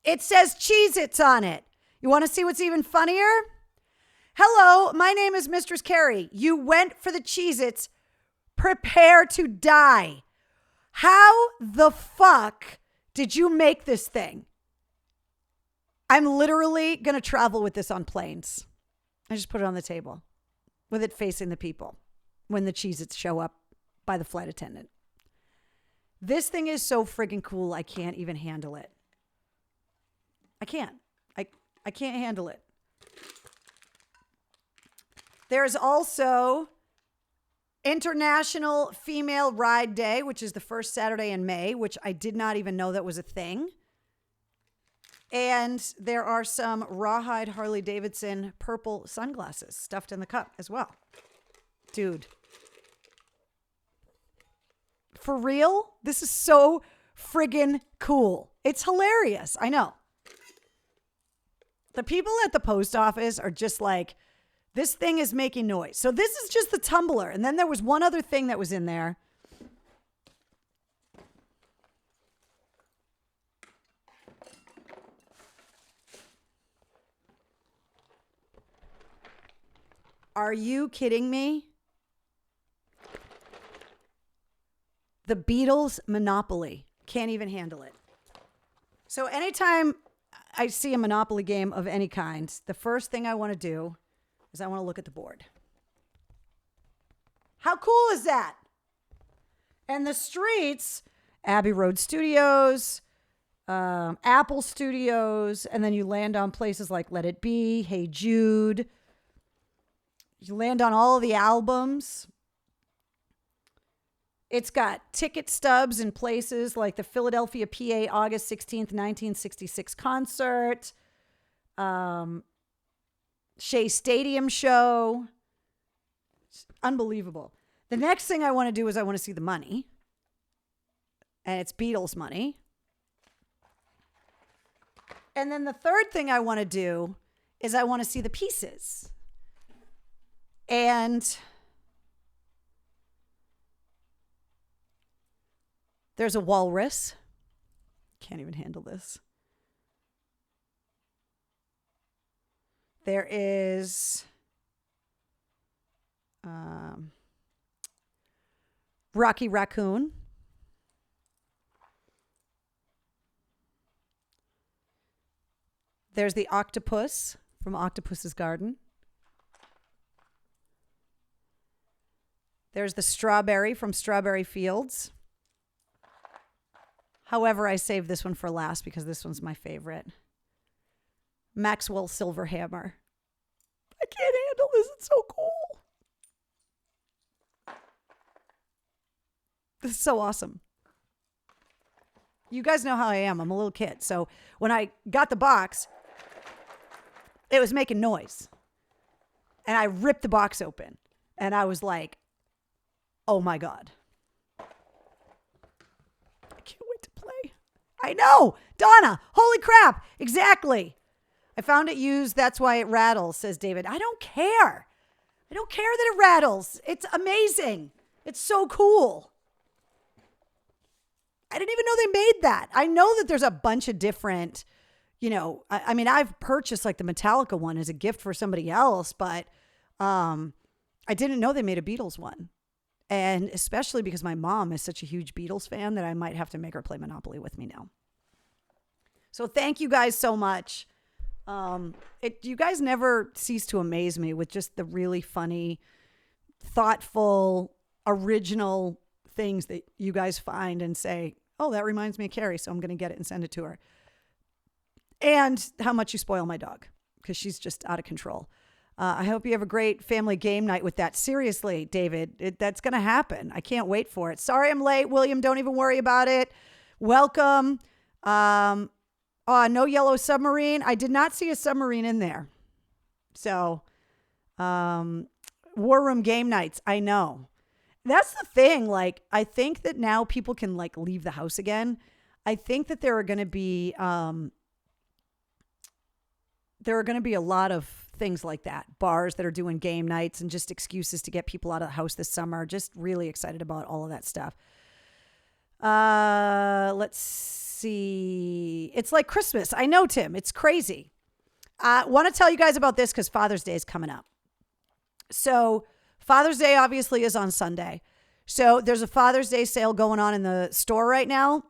Speaker 1: It says Cheez-Its on it. You want to see what's even funnier? Hello, my name is Mistress Carrie. You went for the Cheez-Its. Prepare to die. How the fuck did you make this thing? I'm literally going to travel with this on planes. I just put it on the table with it facing the people when the Cheez-Its show up by the flight attendant. This thing is so friggin' cool, I can't even handle it. I can't. I can't handle it. There's also International Female Ride Day, which is the first Saturday in May, which I did not even know that was a thing. And there are some rawhide Harley Davidson purple sunglasses stuffed in the cup as well. Dude. For real? This is so friggin' cool. It's hilarious. I know. The people at the post office are just like, this thing is making noise. So this is just the tumbler. And then there was one other thing that was in there. Are you kidding me? The Beatles Monopoly. Can't even handle it. So anytime I see a Monopoly game of any kind, the first thing I want to do is I want to look at the board. How cool is that? And the streets, Abbey Road Studios, Apple Studios, and then you land on places like Let It Be, Hey Jude. You land on all of the albums. It's got ticket stubs in places like the Philadelphia, PA, August 16th, 1966 concert. Shea Stadium show. It's unbelievable. The next thing I want to do is I want to see the money. And it's Beatles money. And then the third thing I want to do is I want to see the pieces. And there's a walrus. Can't even handle this. There is Rocky Raccoon. There's the octopus from Octopus's Garden. There's the strawberry from Strawberry Fields. However, I saved this one for last because this one's my favorite. Maxwell Silverhammer. I can't handle this. It's so cool. This is so awesome. You guys know how I am. I'm a little kid. So when I got the box, it was making noise. And I ripped the box open. And I was like, oh my God. I can't wait to play. I know. Donna, holy crap. Exactly. I found it used. That's why it rattles, says David. I don't care. I don't care that it rattles. It's amazing. It's so cool. I didn't even know they made that. I know that there's a bunch of different, I mean, I've purchased like the Metallica one as a gift for somebody else, but I didn't know they made a Beatles one. And especially because my mom is such a huge Beatles fan that I might have to make her play Monopoly with me now. So thank you guys so much. You guys never cease to amaze me with just the really funny, thoughtful, original things that you guys find and say, oh, that reminds me of Carrie, so I'm going to get it and send it to her. And how much you spoil my dog, because she's just out of control. I hope you have a great family game night with that. Seriously, David, that's going to happen. I can't wait for it. Sorry I'm late, William. Don't even worry about it. Welcome. No yellow submarine. I did not see a submarine in there. So, War Room game nights. I know. That's the thing. Like, I think that now people can like leave the house again. I think that there are going to be a lot of things like that. Bars that are doing game nights and just excuses to get people out of the house this summer. Just really excited about all of that stuff. Let's see. It's like Christmas. I know, Tim. It's crazy. I want to tell you guys about this because Father's Day is coming up. So Father's Day obviously is on Sunday. So there's a Father's Day sale going on in the store right now.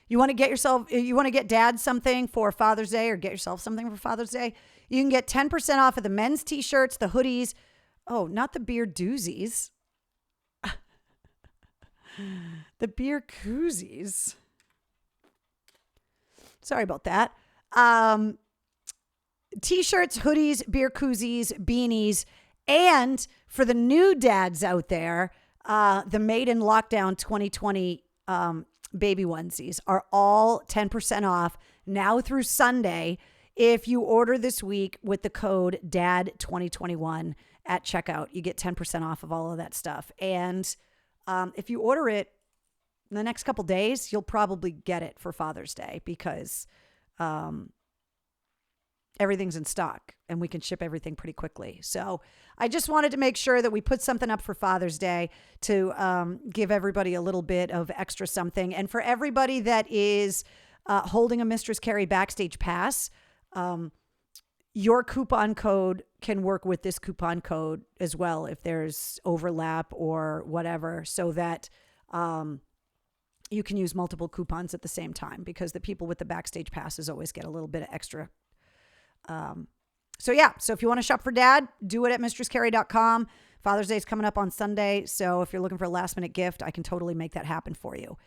Speaker 1: You want to get dad something for Father's Day or get yourself something for Father's Day. You can get 10% off of the men's t-shirts, the hoodies. Oh, not the beer doozies. The beer koozies. Sorry about that. T-shirts, hoodies, beer koozies, beanies, and for the new dads out there, the Made in Lockdown 2020 baby onesies are all 10% off now through Sunday if you order this week with the code DAD2021 at checkout. You get 10% off of all of that stuff. And if you order it in the next couple days, you'll probably get it for Father's Day because everything's in stock and we can ship everything pretty quickly. So I just wanted to make sure that we put something up for Father's Day to give everybody a little bit of extra something. And for everybody that is holding a Mistress Carrie Backstage Pass, your coupon code can work with this coupon code as well if there's overlap or whatever, so that you can use multiple coupons at the same time, because the people with the Backstage Passes always get a little bit of extra. So if you want to shop for dad, do it at mistresscarrie.com. Father's Day is coming up on Sunday. So if you're looking for a last minute gift, I can totally make that happen for you.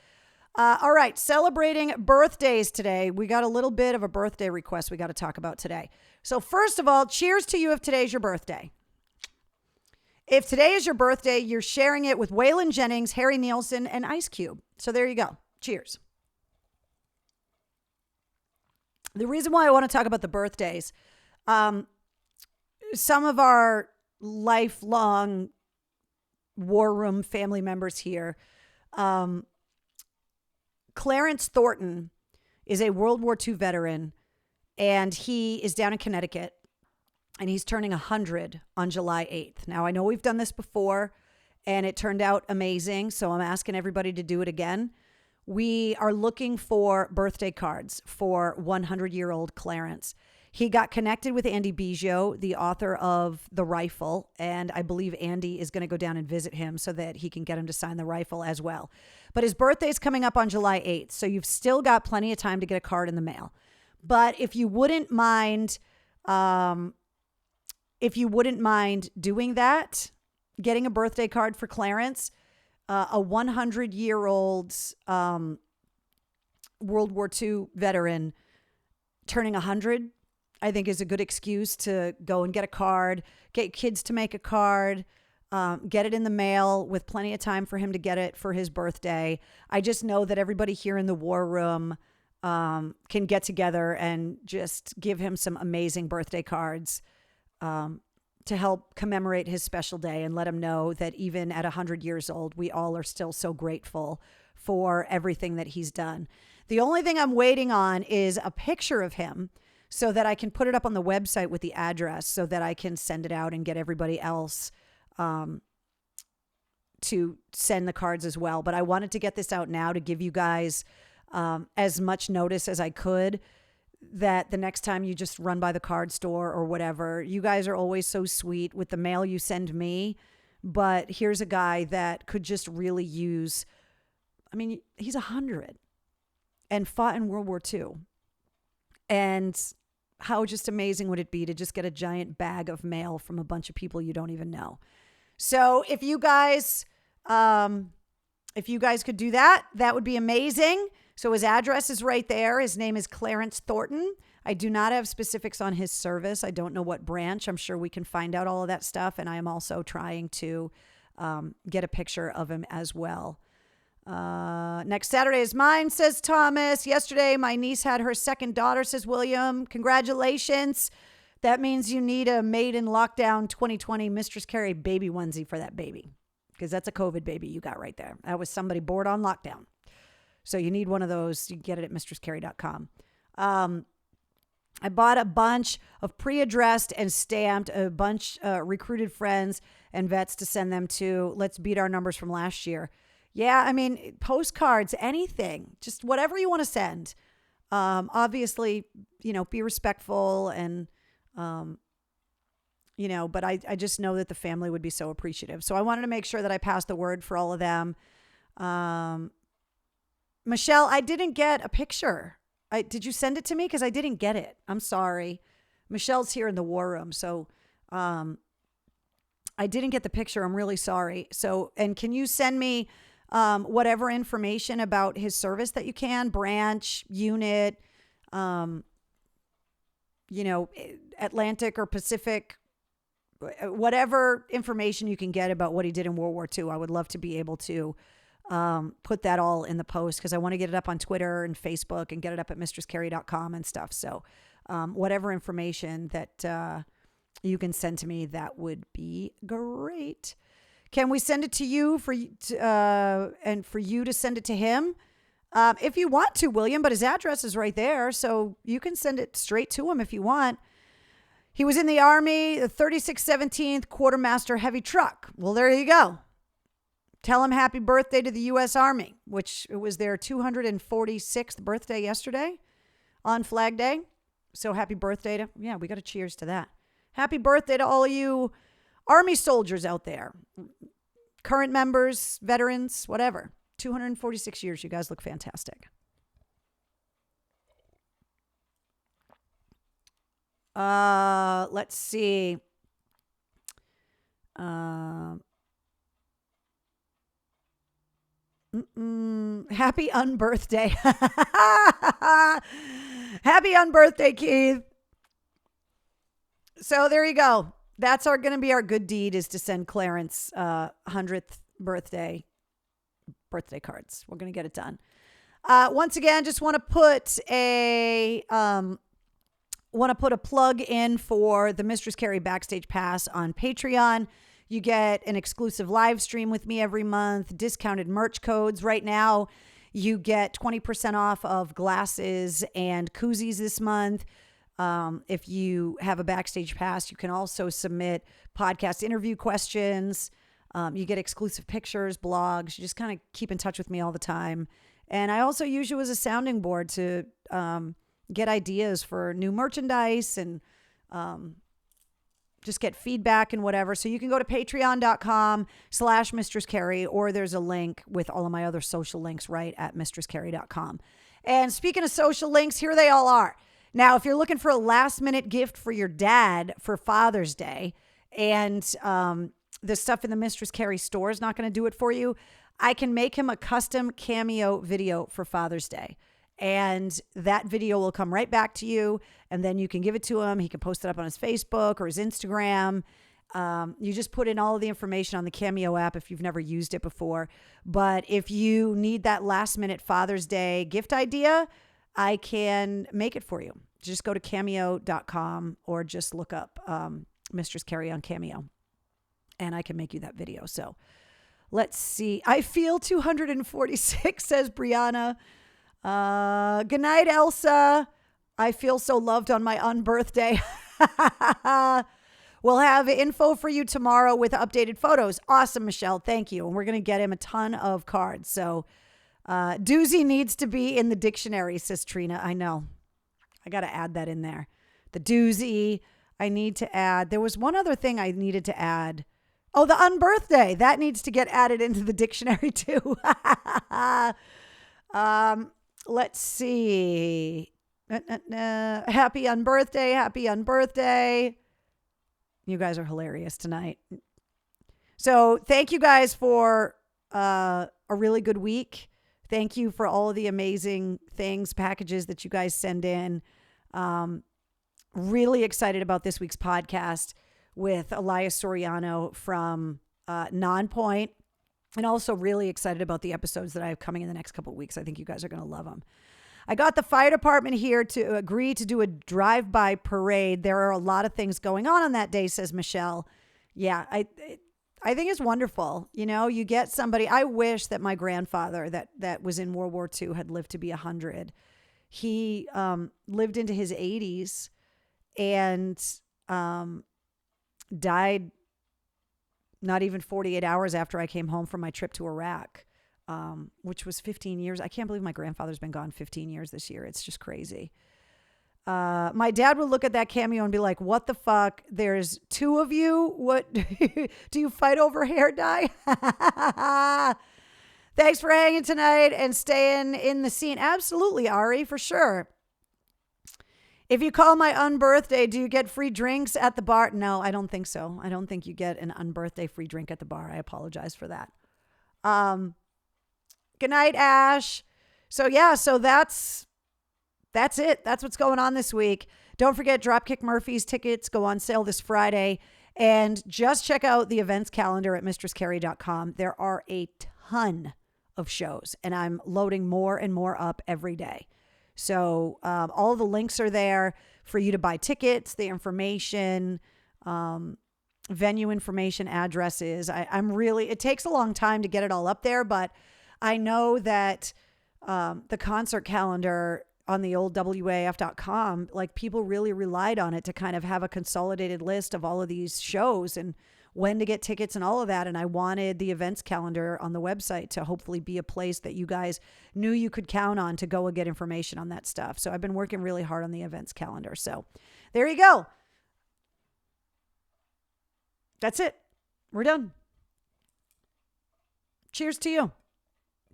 Speaker 1: All right. Celebrating birthdays today. We got a little bit of a birthday request we got to talk about today. So first of all, cheers to you if today's your birthday. If today is your birthday, you're sharing it with Waylon Jennings, Harry Nielsen, and Ice Cube. So there you go. Cheers. The reason why I want to talk about the birthdays, some of our lifelong War Room family members here, Clarence Thornton is a World War II veteran, and he is down in Connecticut, and he's turning 100 on July 8th. Now, I know we've done this before, and it turned out amazing, so I'm asking everybody to do it again. We are looking for birthday cards for 100-year-old Clarence. He got connected with Andy Biggio, the author of The Rifle, and I believe Andy is going to go down and visit him so that he can get him to sign The Rifle as well. But his birthday is coming up on July 8th, so you've still got plenty of time to get a card in the mail. But if you wouldn't mind, doing that, getting a birthday card for Clarence, a 100-year-old World War II veteran turning 100, I think is a good excuse to go and get a card, get kids to make a card. get it in the mail with plenty of time for him to get it for his birthday. I just know that everybody here in the War Room can get together and just give him some amazing birthday cards to help commemorate his special day and let him know that even at 100 years old, we all are still so grateful for everything that he's done. The only thing I'm waiting on is a picture of him so that I can put it up on the website with the address so that I can send it out and get everybody else to send the cards as well. But I wanted to get this out now to give you guys as much notice as I could, that the next time you just run by the card store or whatever, you guys are always so sweet with the mail you send me. But here's a guy that could just really use, I mean, he's 100 and fought in World War II. And how just amazing would it be to just get a giant bag of mail from a bunch of people you don't even know? So if you guys could do that, that would be amazing. So his address is right there. His name is Clarence Thornton. I do not have specifics on his service. I don't know what branch. I'm sure we can find out all of that stuff. And I am also trying to get a picture of him as well. Next Saturday is mine, says Thomas. Yesterday, my niece had her second daughter, says William. Congratulations. That means you need a Made in Lockdown 2020 Mistress Carrie baby onesie for that baby, because that's a COVID baby you got right there. That was somebody bored on lockdown. So you need one of those. You can get it at mistresscarrie.com. I bought a bunch of pre-addressed and stamped, a bunch recruited friends and vets to send them to. Let's beat our numbers from last year. Yeah, I mean, postcards, anything, just whatever you want to send. Obviously, be respectful and, but I just know that the family would be so appreciative. So I wanted to make sure that I passed the word for all of them. Michelle, I didn't get a picture. Did you send it to me? Because I didn't get it. I'm sorry. Michelle's here in the War Room. So I didn't get the picture. I'm really sorry. So, and can you send me whatever information about his service that you can? Branch, unit, Atlantic or Pacific, whatever information you can get about what he did in World War II. I would love to be able to put that all in the post, because I want to get it up on Twitter and Facebook and get it up at mistresscarrie.com and stuff. So whatever information that you can send to me, that would be great. Can we send it to you and for you to send it to him? If you want to, William, but his address is right there. So you can send it straight to him if you want. He was in the Army, the 36th 17th Quartermaster Heavy Truck. Well, there you go. Tell him happy birthday to the U.S. Army, which it was their 246th birthday yesterday on Flag Day. So happy birthday we got to cheers to that. Happy birthday to all of you Army soldiers out there. Current members, veterans, whatever. 246 years. You guys look fantastic. Let's see. Happy unbirthday. Happy unbirthday, Keith. So there you go. That's going to be our good deed, is to send Clarence 100th birthday cards. We're going to get it done. Once again, just want to put a plug in for the Mistress Carrie Backstage Pass on Patreon. You get an exclusive live stream with me every month, discounted merch codes. Right now, you get 20% off of glasses and koozies this month. If you have a Backstage Pass, you can also submit podcast interview questions. You get exclusive pictures, blogs. You just kind of keep in touch with me all the time. And I also use you as a sounding board to get ideas for new merchandise and just get feedback and whatever. So you can go to patreon.com/Mistress Carrie, or there's a link with all of my other social links right at mistresscarrie.com. And speaking of social links, here they all are. Now, if you're looking for a last minute gift for your dad for Father's Day, and the stuff in the Mistress Carrie store is not going to do it for you, I can make him a custom cameo video for Father's Day. And that video will come right back to you, and then you can give it to him. He can post it up on his Facebook or his Instagram. You just put in all of the information on the Cameo app if you've never used it before. But if you need that last minute Father's Day gift idea, I can make it for you. Just go to cameo.com or just look up Mistress Carrie on Cameo and I can make you that video. So let's see. I feel 246, says Brianna. Good night, Elsa. I feel so loved on my unbirthday. We'll have info for you tomorrow with updated photos. Awesome, Michelle. Thank you. And we're going to get him a ton of cards. So doozy needs to be in the dictionary, says Trina. I know. I got to add that in there. The doozy. I need to add. There was one other thing I needed to add. Oh, the unbirthday. That needs to get added into the dictionary too. Let's see. Happy unbirthday. Happy unbirthday. You guys are hilarious tonight. So thank you guys for a really good week. Thank you for all of the amazing things, packages that you guys send in. Really excited about this week's podcast with Elias Soriano from Nonpoint. And also really excited about the episodes that I have coming in the next couple of weeks. I think you guys are going to love them. I got the fire department here to agree to do a drive-by parade. There are a lot of things going on that day, says Michelle. Yeah, I think it's wonderful. You know, you get somebody. I wish that my grandfather that was in World War II had lived to be 100. He lived into his 80s and died not even 48 hours after I came home from my trip to Iraq. Which was 15 years. I can't believe my grandfather's been gone 15 years this year. It's just crazy. My dad would look at that Cameo and be like, what the fuck? There's two of you? What? Do you fight over hair dye? Thanks for hanging tonight and staying in the scene. Absolutely, Ari, for sure. If you call my unbirthday, do you get free drinks at the bar? No, I don't think so. I don't think you get an unbirthday free drink at the bar. I apologize for that. Good night, Ash. So that's it. That's what's going on this week. Don't forget, Dropkick Murphys tickets go on sale this Friday. And just check out the events calendar at mistresscarrie.com. There are a ton of shows, and I'm loading more and more up every day. So all the links are there for you to buy tickets, the information, venue information, addresses. It takes a long time to get it all up there, but I know that the concert calendar on the old WAF.com, like people really relied on it to kind of have a consolidated list of all of these shows and when to get tickets and all of that. And I wanted the events calendar on the website to hopefully be a place that you guys knew you could count on to go and get information on that stuff. So I've been working really hard on the events calendar. So there you go. That's it. We're done. Cheers to you.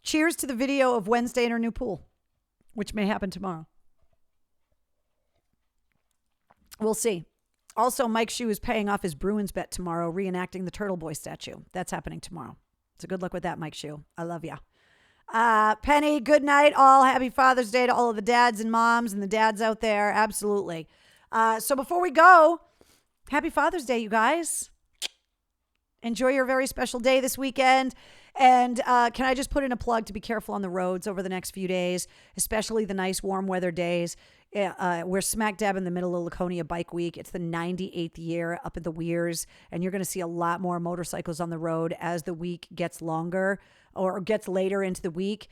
Speaker 1: Cheers to the video of Wednesday in her new pool, which may happen tomorrow. We'll see. Also, Mike Shue is paying off his Bruins bet tomorrow, reenacting the Turtle Boy statue. That's happening tomorrow. So good luck with that, Mike Shue. I love ya. Penny, good night, all. Happy Father's Day to all of the dads and moms and the dads out there. Absolutely. So before we go, happy Father's Day, you guys. Enjoy your very special day this weekend. And can I just put in a plug to be careful on the roads over the next few days, especially the nice warm weather days. We're smack dab in the middle of Laconia Bike Week. It's the 98th year up at the Weirs, and you're going to see a lot more motorcycles on the road as the week gets longer or gets later into the week.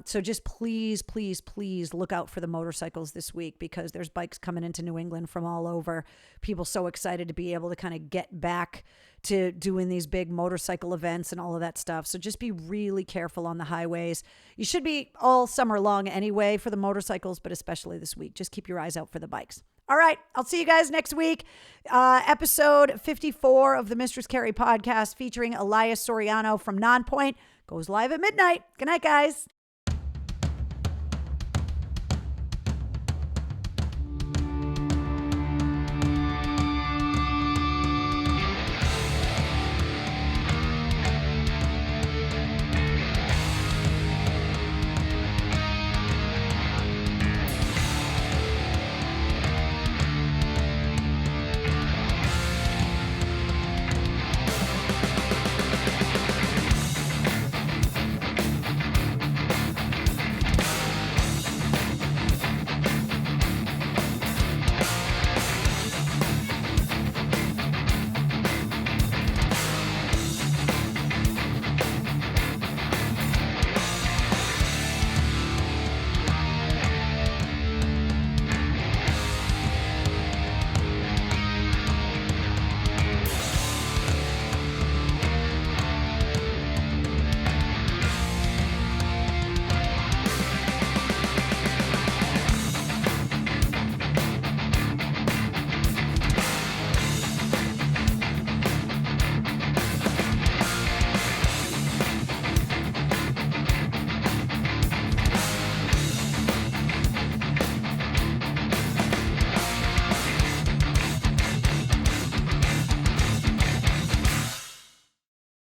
Speaker 1: So just please, please, please look out for the motorcycles this week because there's bikes coming into New England from all over. People so excited to be able to kind of get back to doing these big motorcycle events and all of that stuff. So just be really careful on the highways. You should be all summer long anyway for the motorcycles, but especially this week. Just keep your eyes out for the bikes. All right. I'll see you guys next week. Episode 54 of the Mistress Carrie podcast featuring Elias Soriano from Nonpoint goes live at midnight. Good night, guys.